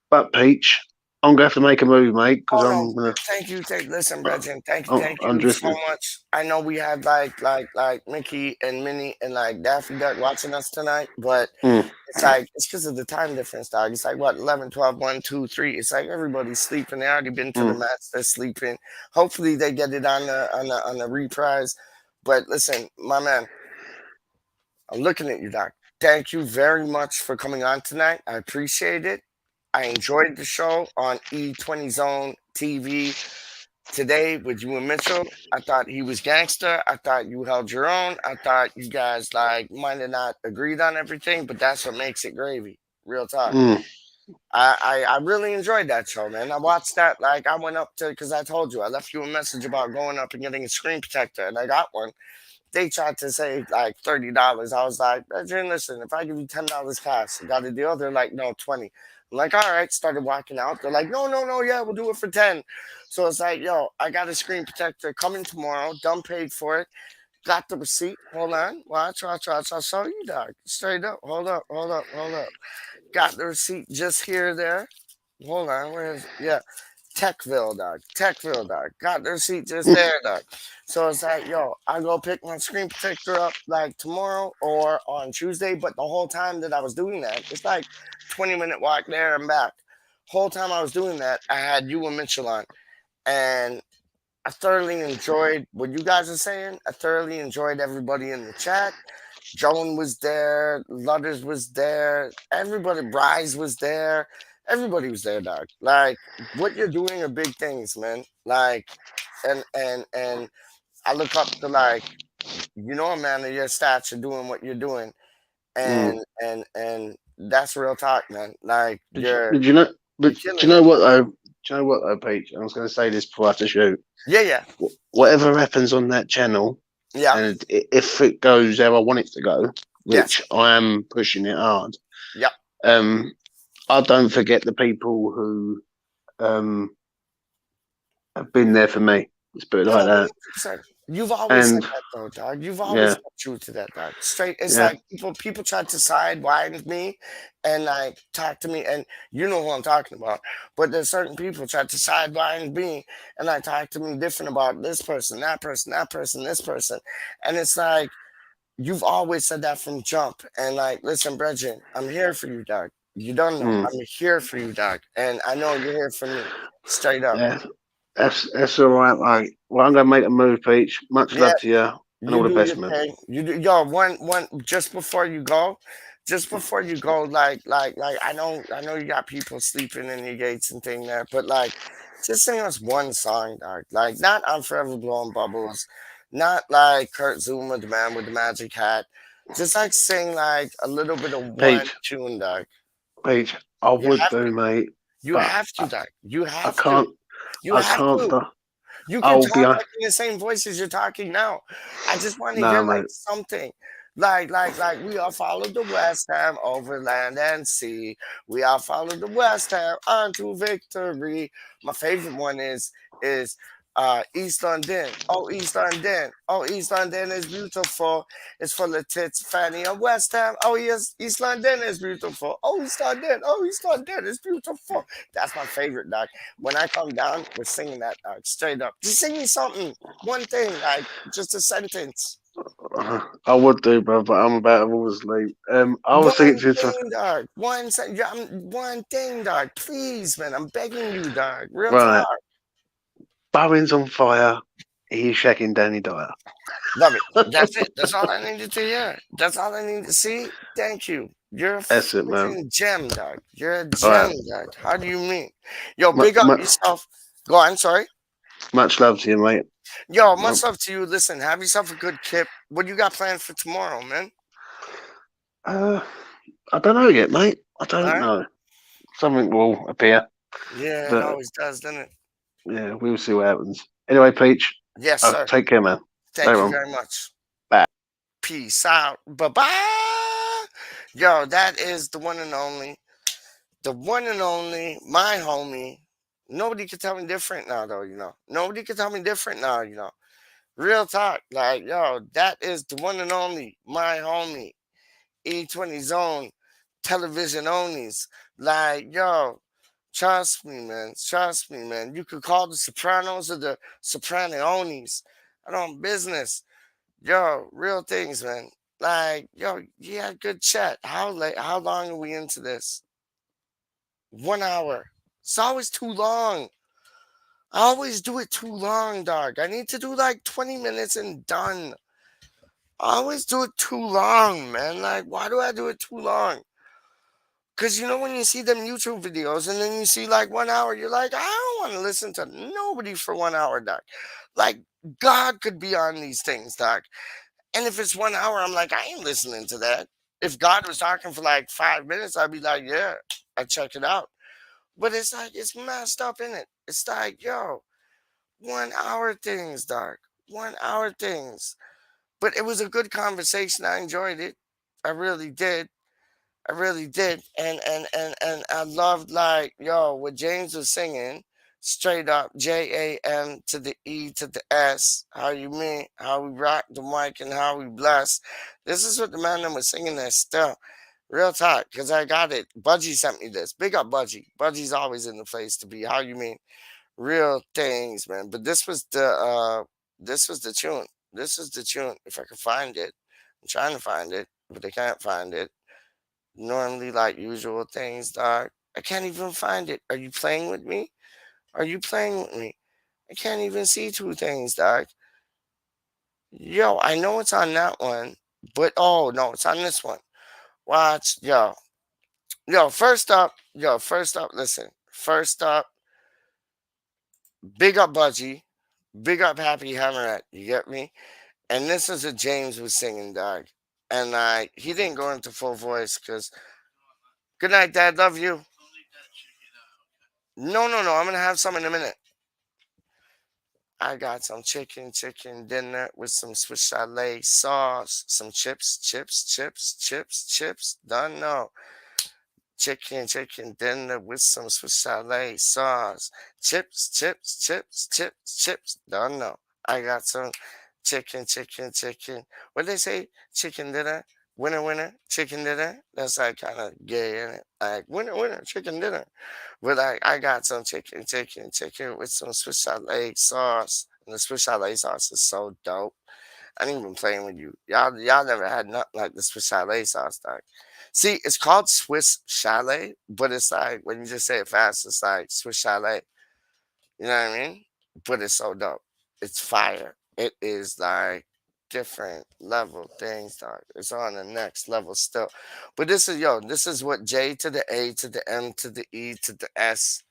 But Peach, I'm gonna have to make a move, mate. Because Thank you. Listen, Brethren. Thank you so much. I know we had like Mickey and Minnie and like Daffy Duck watching us tonight, but it's like it's because of the time difference, dog. It's like what, 11, 12, 1, 2, 3. It's like everybody's sleeping. They already been to the match. They're sleeping. Hopefully they get it on the reprise. But listen, my man, I'm looking at you, Doc. Thank you very much for coming on tonight. I appreciate it. I enjoyed the show on E20 Zone TV today with you and Mitchell. I thought he was gangster. I thought you held your own. I thought you guys like might have not agreed on everything, but that's what makes it gravy. Real talk. I really enjoyed that show, man. I watched that. Like, I went up to, because I told you, I left you a message about going up and getting a screen protector, and I got one. They tried to say like $30. I was like, listen, if I give you $10 cash, you got a deal? They're like, no, 20. I'm like, all right, started walking out. They're like, no, yeah, we'll do it for 10. So it's like, yo, I got a screen protector coming tomorrow, done paid for it. Got the receipt. Hold on. Watch. I'll show you, dog. Straight up. Hold up. Got the receipt just here, there. Hold on. Where is it? Yeah. Techville, dog. Got the receipt just there, dog. So it's like, yo, I go pick my screen protector up like tomorrow or on Tuesday. But the whole time that I was doing that, it's like 20-minute walk there and back. Whole time I was doing that, I had you and Mitchell on. And I thoroughly enjoyed what you guys are saying. I thoroughly enjoyed everybody in the chat. Joan was there, Ludders was there, everybody, Bryce was there, everybody was there, dog. Like, what you're doing are big things, man. Like, and I look up to, like, you know, a man of your stature doing what you're doing, and that's real talk, man. Like, Did you know? But do you know what though? Do you know what though, Peach? I was going to say this before I have to shoot. Yeah. Whatever happens on that channel, and if it goes how I want it to go, which I am pushing it hard. Yeah. I don't forget the people who have been there for me. Let's put it like that. You've always said that though, dog. You've always been true to that, dog. Straight. It's like people try to sidewine with me and like talk to me, and you know who I'm talking about. But there's certain people try to sidewine me and like talk to me different about this person, that person, this person. And it's like you've always said that from jump. And like, listen, Brethren, I'm here for you, dog. You don't know. I'm here for you, dog. And I know you're here for me. Straight up. Yeah. That's all right, mate. Well, I'm gonna make a move, Peach. Much love to you, and all the best, man. You do, yo. One. Just before you go, like I know you got people sleeping in your gates and thing there, but like, just sing us one song, dog. Like, not I'm Forever Blowing Bubbles, not like Kurt Zuma, the man with the magic hat. Just like sing like a little bit of one tune, dog. Peach, I would do, mate. You have to, dog. You have to. I can't. You can talk like in the same voice as you're talking now. I just want to hear like something. Like we all follow the West Ham over land and sea. We all follow the West Ham onto victory. My favorite one is East London. Oh, East London. Oh, East London is beautiful. It's full of tits, Fanny and West Ham. Oh, yes, East London is beautiful. Oh, East London. Oh, East London is beautiful. That's my favorite, dog. When I come down, we're singing that, dog, straight up. Just sing me something. One thing, like just a sentence. I would do, bro, but I'm about to fall asleep. I was thinking dog. One thing, dog. Please, man. I'm begging you, dog. Real talk. Bowen's on fire. He's shagging Danny Dyer. Love it. That's it. That's all I needed to hear. That's all I need to see. Thank you. You're a gem, dog. You're a gem, dog. How do you mean? Yo, big up yourself. Go on, sorry. Much love to you, mate. Yo, much love to you. Listen, have yourself a good kip. What do you got planned for tomorrow, man? I don't know yet, mate. I don't know. Something will appear. Yeah, it always does, doesn't it? Yeah, we'll see what happens. Anyway, Peach. Yes, sir. Take care, man. Thank you very much. Bye. Peace out. Bye-bye. Yo, that is the one and only. The one and only, my homie. Nobody can tell me different now, though, you know. Nobody can tell me different now, you know. Real talk. Like, yo, that is the one and only, my homie. E20 Zone. Television onlys. Like, yo. Trust me, man. Trust me, man. You could call the Sopranos or the Soprano-onies. I don't business. Yo, real things, man. Like, yo, you had good chat. How long are we into this? 1 hour. It's always too long. I always do it too long, dog. I need to do like 20 minutes and done. I always do it too long, man. Like, why do I do it too long? Because, you know, when you see them YouTube videos and then you see like 1 hour, you're like, I don't want to listen to nobody for 1 hour, doc. Like, God could be on these things, doc. And if it's 1 hour, I'm like, I ain't listening to that. If God was talking for like 5 minutes, I'd be like, yeah, I'd check it out. But it's like, it's messed up, in it. It's like, yo, 1 hour things, doc. 1 hour things. But it was a good conversation. I enjoyed it. I really did. I really did. And I loved, like, yo, what James was singing. Straight up, JAM to the E to the S. How you mean? How we rock the mic and how we bless. This is what the man that was singing there still. Real talk, because I got it. Budgie sent me this. Big up Budgie. Budgie's always in the place to be. How you mean? Real things, man. But this was the tune. This is the tune. If I can find it. I'm trying to find it, but I can't find it. Normally, like usual things, dog. I can't even find it. Are you playing with me? Are you playing with me? I can't even see two things, dog. Yo, I know it's on that one, but oh no, it's on this one. Watch, yo. First up, listen. First up, big up Budgie, big up Happy Hammerette, you get me? And this is what James was singing, dog. And he didn't go into full voice because, good night, Dad, love you. No, I'm going to have some in a minute. I got some chicken dinner with some Swiss chalet sauce, some chips. Don't know. Chicken dinner with some Swiss chalet sauce. Chips. Don't know. I got some chicken. What they say? Chicken dinner. Winner, chicken dinner. That's like kind of gay, innit? Like winner, chicken dinner. But I got some chicken with some Swiss chalet sauce. And the Swiss chalet sauce is so dope. I ain't even playing with you. Y'all never had nothing like the Swiss chalet sauce, dog. See, it's called Swiss chalet, but it's like, when you just say it fast, it's like Swiss chalet. You know what I mean? But it's so dope. It's fire. It is like different level things, dog. It's on the next level still. But this is what J to the A to the M to the E to the S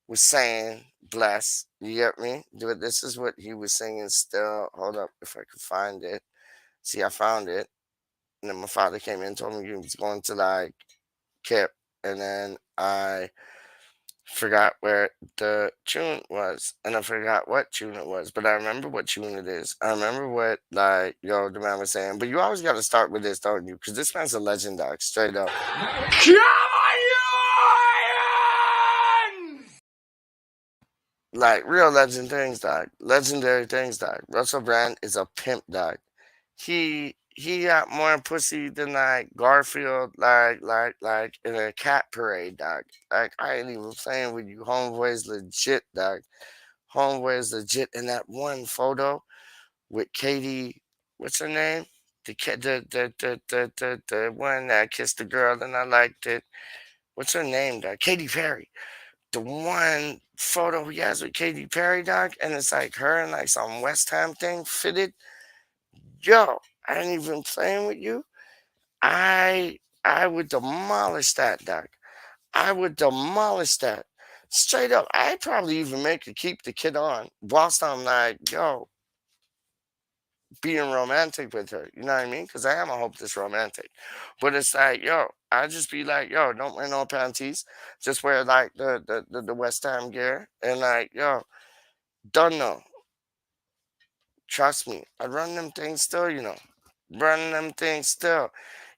was saying. Bless. You get me? This is what he was singing still. Hold up, if I could find it. See, I found it. And then my father came in and told me he was going to like Kip. And then I forgot where the tune was. And I forgot what tune it was. But I remember what tune it is. I remember what, like, the man was saying. But you always got to start with this, don't you? Because this man's a legend, dog. Straight up. Like, real legend things, dog. Legendary things, dog. Russell Brand is a pimp, dog. He got more pussy than like Garfield, like in a cat parade, dog. Like, I ain't even playing with you. Homeboy's legit, dog. Homeboy is legit. In that one photo with Katie, what's her name? The one that kissed the girl and I liked it. What's her name, dog? Katy Perry. The one photo he has with Katy Perry, dog, and it's like her and like some West Ham thing fitted. Yo, I ain't even playing with you. I would demolish that, dog. I would demolish that. Straight up. I'd probably even make her keep the kid on whilst I'm like, being romantic with her. You know what I mean? Because I am a hopeless romantic. But it's like, I just be like, don't wear no panties. Just wear like the West Ham gear. And like, don't know. Trust me. I run them things still, Run them things still.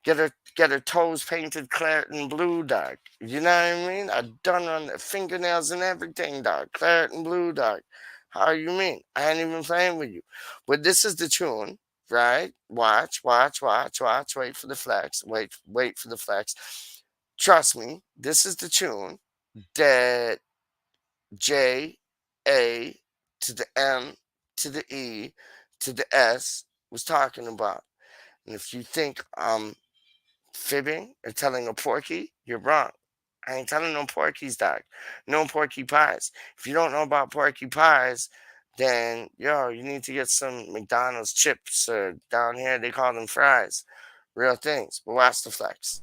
Get her toes painted claret and blue, dog. You know what I mean? I done run the fingernails and everything, dog. Claret and blue, dog. How you mean? I ain't even playing with you. But this is the tune, right? Watch. Wait for the flex. Wait for the flex. Trust me, this is the tune that J, A to the M to the E to the S was talking about. And if you think I'm fibbing or telling a porky, you're wrong. I ain't telling no porkies, dog. No porky pies. If you don't know about porky pies, then, you need to get some McDonald's chips, or down here they call them fries. Real things. But watch the flex.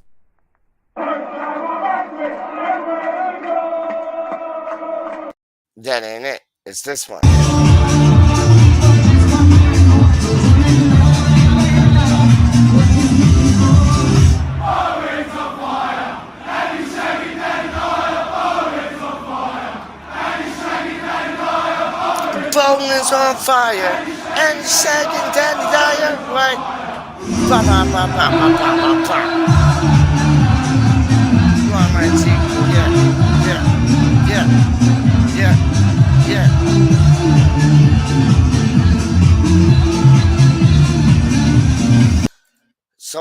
That ain't it. It's this one. Bowman's on fire, and he's shaking Danny Dyer, right? Come on, my G. Yeah.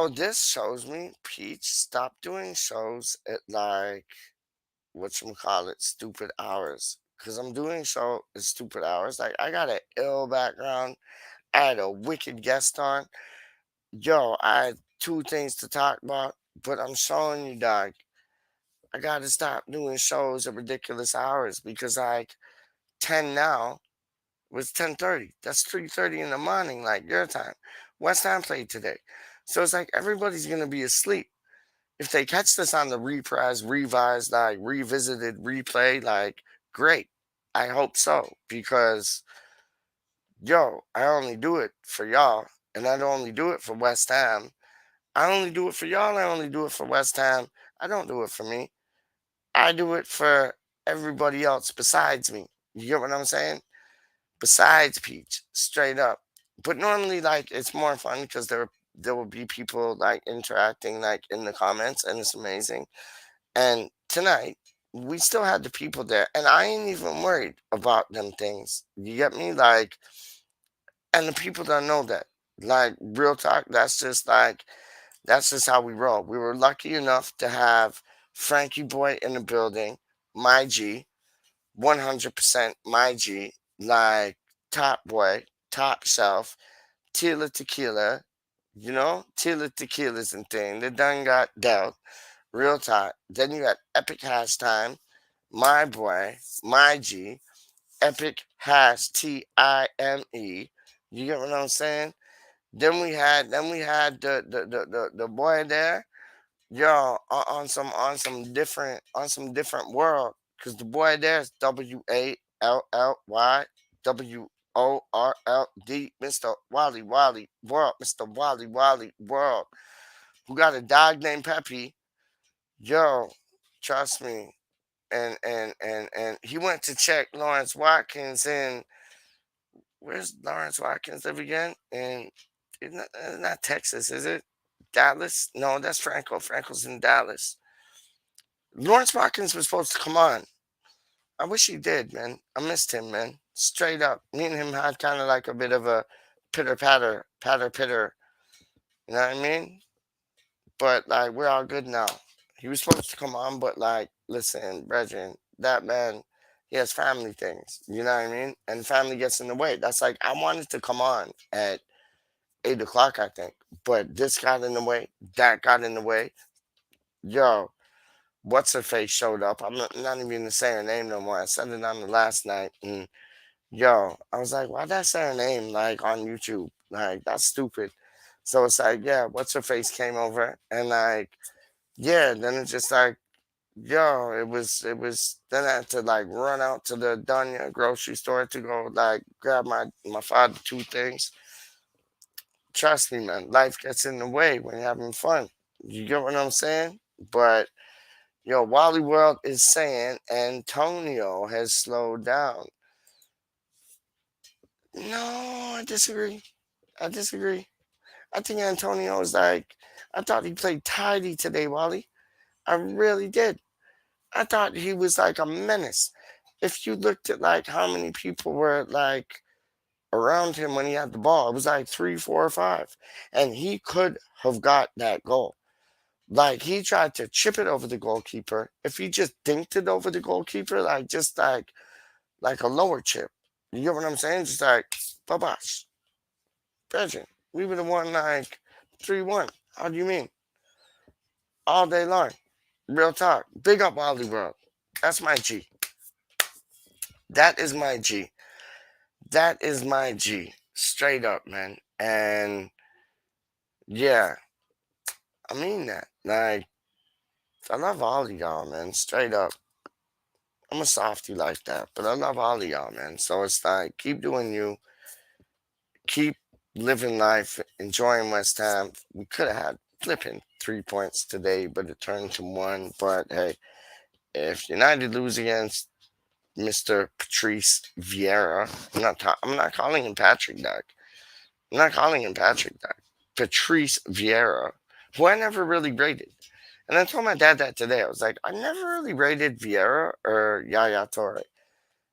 So this shows me, Peach, stop doing shows at like whatchamacallit, stupid hours. Cause I'm doing show at stupid hours. Like I got an ill background. I had a wicked guest on. Yo, I had 2 things to talk about, but I'm showing you, dog. I gotta stop doing shows at ridiculous hours because like 10 now was 10:30. That's 3:30 in the morning, like your time. West Ham played today. So it's like everybody's gonna be asleep. If they catch this on the reprise, revised, like revisited, replay, like great. I hope so. Because yo, I only do it for y'all. And I don't only do it for West Ham. I only do it for y'all. I only do it for West Ham. I don't do it for me. I do it for everybody else besides me. You get what I'm saying? Besides Peach, straight up. But normally, like, it's more fun because there will be people like interacting like in the comments, and it's amazing. And tonight, we still had the people there, and I ain't even worried about them things. You get me? Like, and the people don't know that. Like, real talk, that's just how we roll. We were lucky enough to have Frankie Boy in the building, my G, 100% my G, like top boy, top shelf, Tila Tequila, you know, Tila Tequila's and thing. They done got dealt, real talk. Then you got Epic Hash Time, my boy, my G, Epic Hash Time. You get what I'm saying? Then we had the boy there, yo, on some different world, cause the boy there is WALLYWORLD, Mr. Wally World, Mr. Wally World, who got a dog named Peppy, yo, trust me, and he went to check Lawrence Watkins in. Where's Lawrence Watkins live again? And it's not Texas, is it? Dallas? No, that's Franco. Franco's in Dallas. Lawrence Watkins was supposed to come on. I wish he did, man. I missed him, man. Straight up. Me and him had kind of like a bit of a pitter. You know what I mean? But like, we're all good now. He was supposed to come on, but like, listen, brethren, that man, he has family things. You know what I mean? And family gets in the way. That's like, I wanted to come on at 8 o'clock, I think. But this got in the way. That got in the way. Yo, what's her face showed up. I'm not even going to say her name no more. I said it on the last night. And yo, I was like, why'd I say her name like on YouTube? Like, that's stupid. So it's like, yeah, what's her face came over. And like, yeah, then it's just like, yo, it was then I had to like run out to the Dunya grocery store to go like grab my father 2 things. Trust me, man, life gets in the way when you're having fun. You get what I'm saying? But yo, Wally World is saying Antonio has slowed down. No, I disagree. I think Antonio is like, I thought he played tidy today, Wally. I really did. I thought he was like a menace. If you looked at like how many people were like around him when he had the ball, it was like 3, 4, or 5. And he could have got that goal. Like he tried to chip it over the goalkeeper. If he just dinked it over the goalkeeper, like just like a lower chip. You get what I'm saying? Just like babash. Brethren, we would have won like 3-1. How do you mean? All day long. Real talk. Big up Wally World. That's my G. That is my G. That is my G. Straight up, man. And yeah, I mean that. Like, I love all of y'all, man. Straight up. I'm a softie like that, but I love all of y'all, man. So it's like, keep doing you. Keep living life, enjoying West Ham. We could have had flipping 3 points today, but it turned to 1. But hey, if United lose against Mr. Patrice Vieira, I'm not calling him Patrick Duck. I'm not calling him Patrick Duck. Patrice Vieira, who I never really rated. And I told my dad that today. I was like, I never really rated Vieira or Yaya Toure.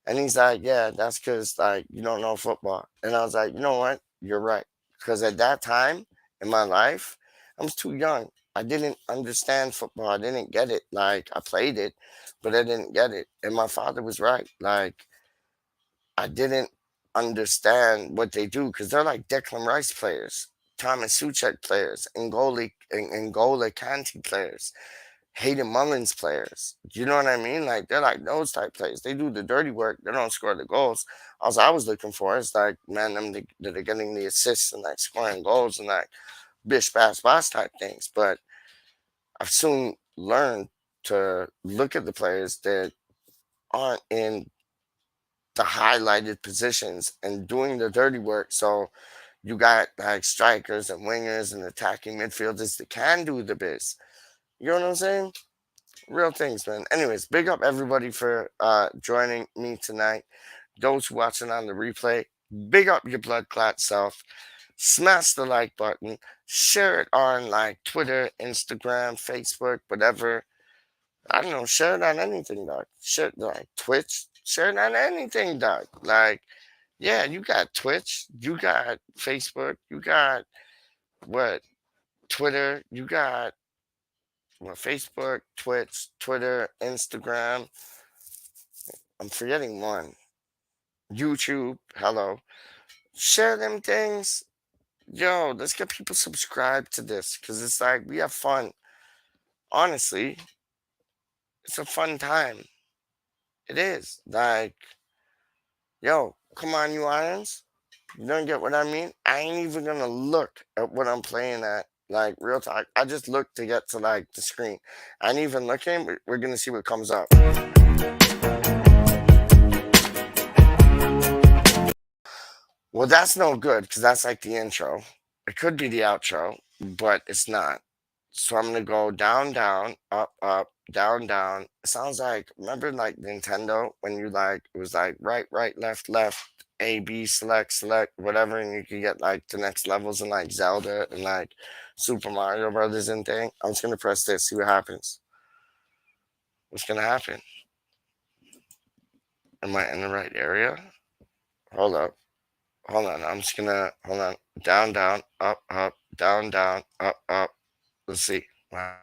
And he's like, yeah, that's because like you don't know football. And I was like, you know what? You're right. Because at that time in my life, I was too young. I didn't understand football. I didn't get it. Like, I played it, but I didn't get it. And my father was right. Like, I didn't understand what they do because they're like Declan Rice players, Thomas Suchek players, N'Golo Kante players, Hayden Mullins players. You know what I mean? Like, they're like those type players. They do the dirty work. They don't score the goals. All I was looking for is like, man, them that are getting the assists and like scoring goals and like bish bash bash type things. But I've soon learned to look at the players that aren't in the highlighted positions and doing the dirty work. So you got like strikers and wingers and attacking midfielders that can do the biz. You know what I'm saying? Real things, man. Anyways, big up everybody for joining me tonight. Those watching on the replay, big up your blood clot self. Smash the like button. Share it on like Twitter, Instagram, Facebook, whatever. I don't know. Share it on anything, dog. Share it like Twitch. Share it on anything, dog. Like, yeah, you got Twitch. You got Facebook. You got what? Twitter. You got Facebook, Twitch, Twitter, Instagram. I'm forgetting one. YouTube. Hello. Share them things. Yo, let's get people subscribed to this because it's like we have fun. Honestly, it's a fun time. It is. Like, yo, come on, you irons. You don't get what I mean? I ain't even gonna look at what I'm playing at. Like, real talk. I just look to get to like the screen. I ain't even looking, but we're gonna see what comes up. Well, that's no good because that's like the intro. It could be the outro, but it's not. So I'm gonna go down, down, up, up, down, down. It sounds like, remember like Nintendo when you like, it was like right, right, left, left, A, B, select, select, whatever, and you could get like the next levels in like Zelda and like Super Mario Brothers and thing. I'm just gonna press this, see what happens. What's gonna happen? Am I in the right area? Hold up. Hold on. I'm just gonna hold on. Down, down, up, up, down, down, up, up. Let's see. Wow.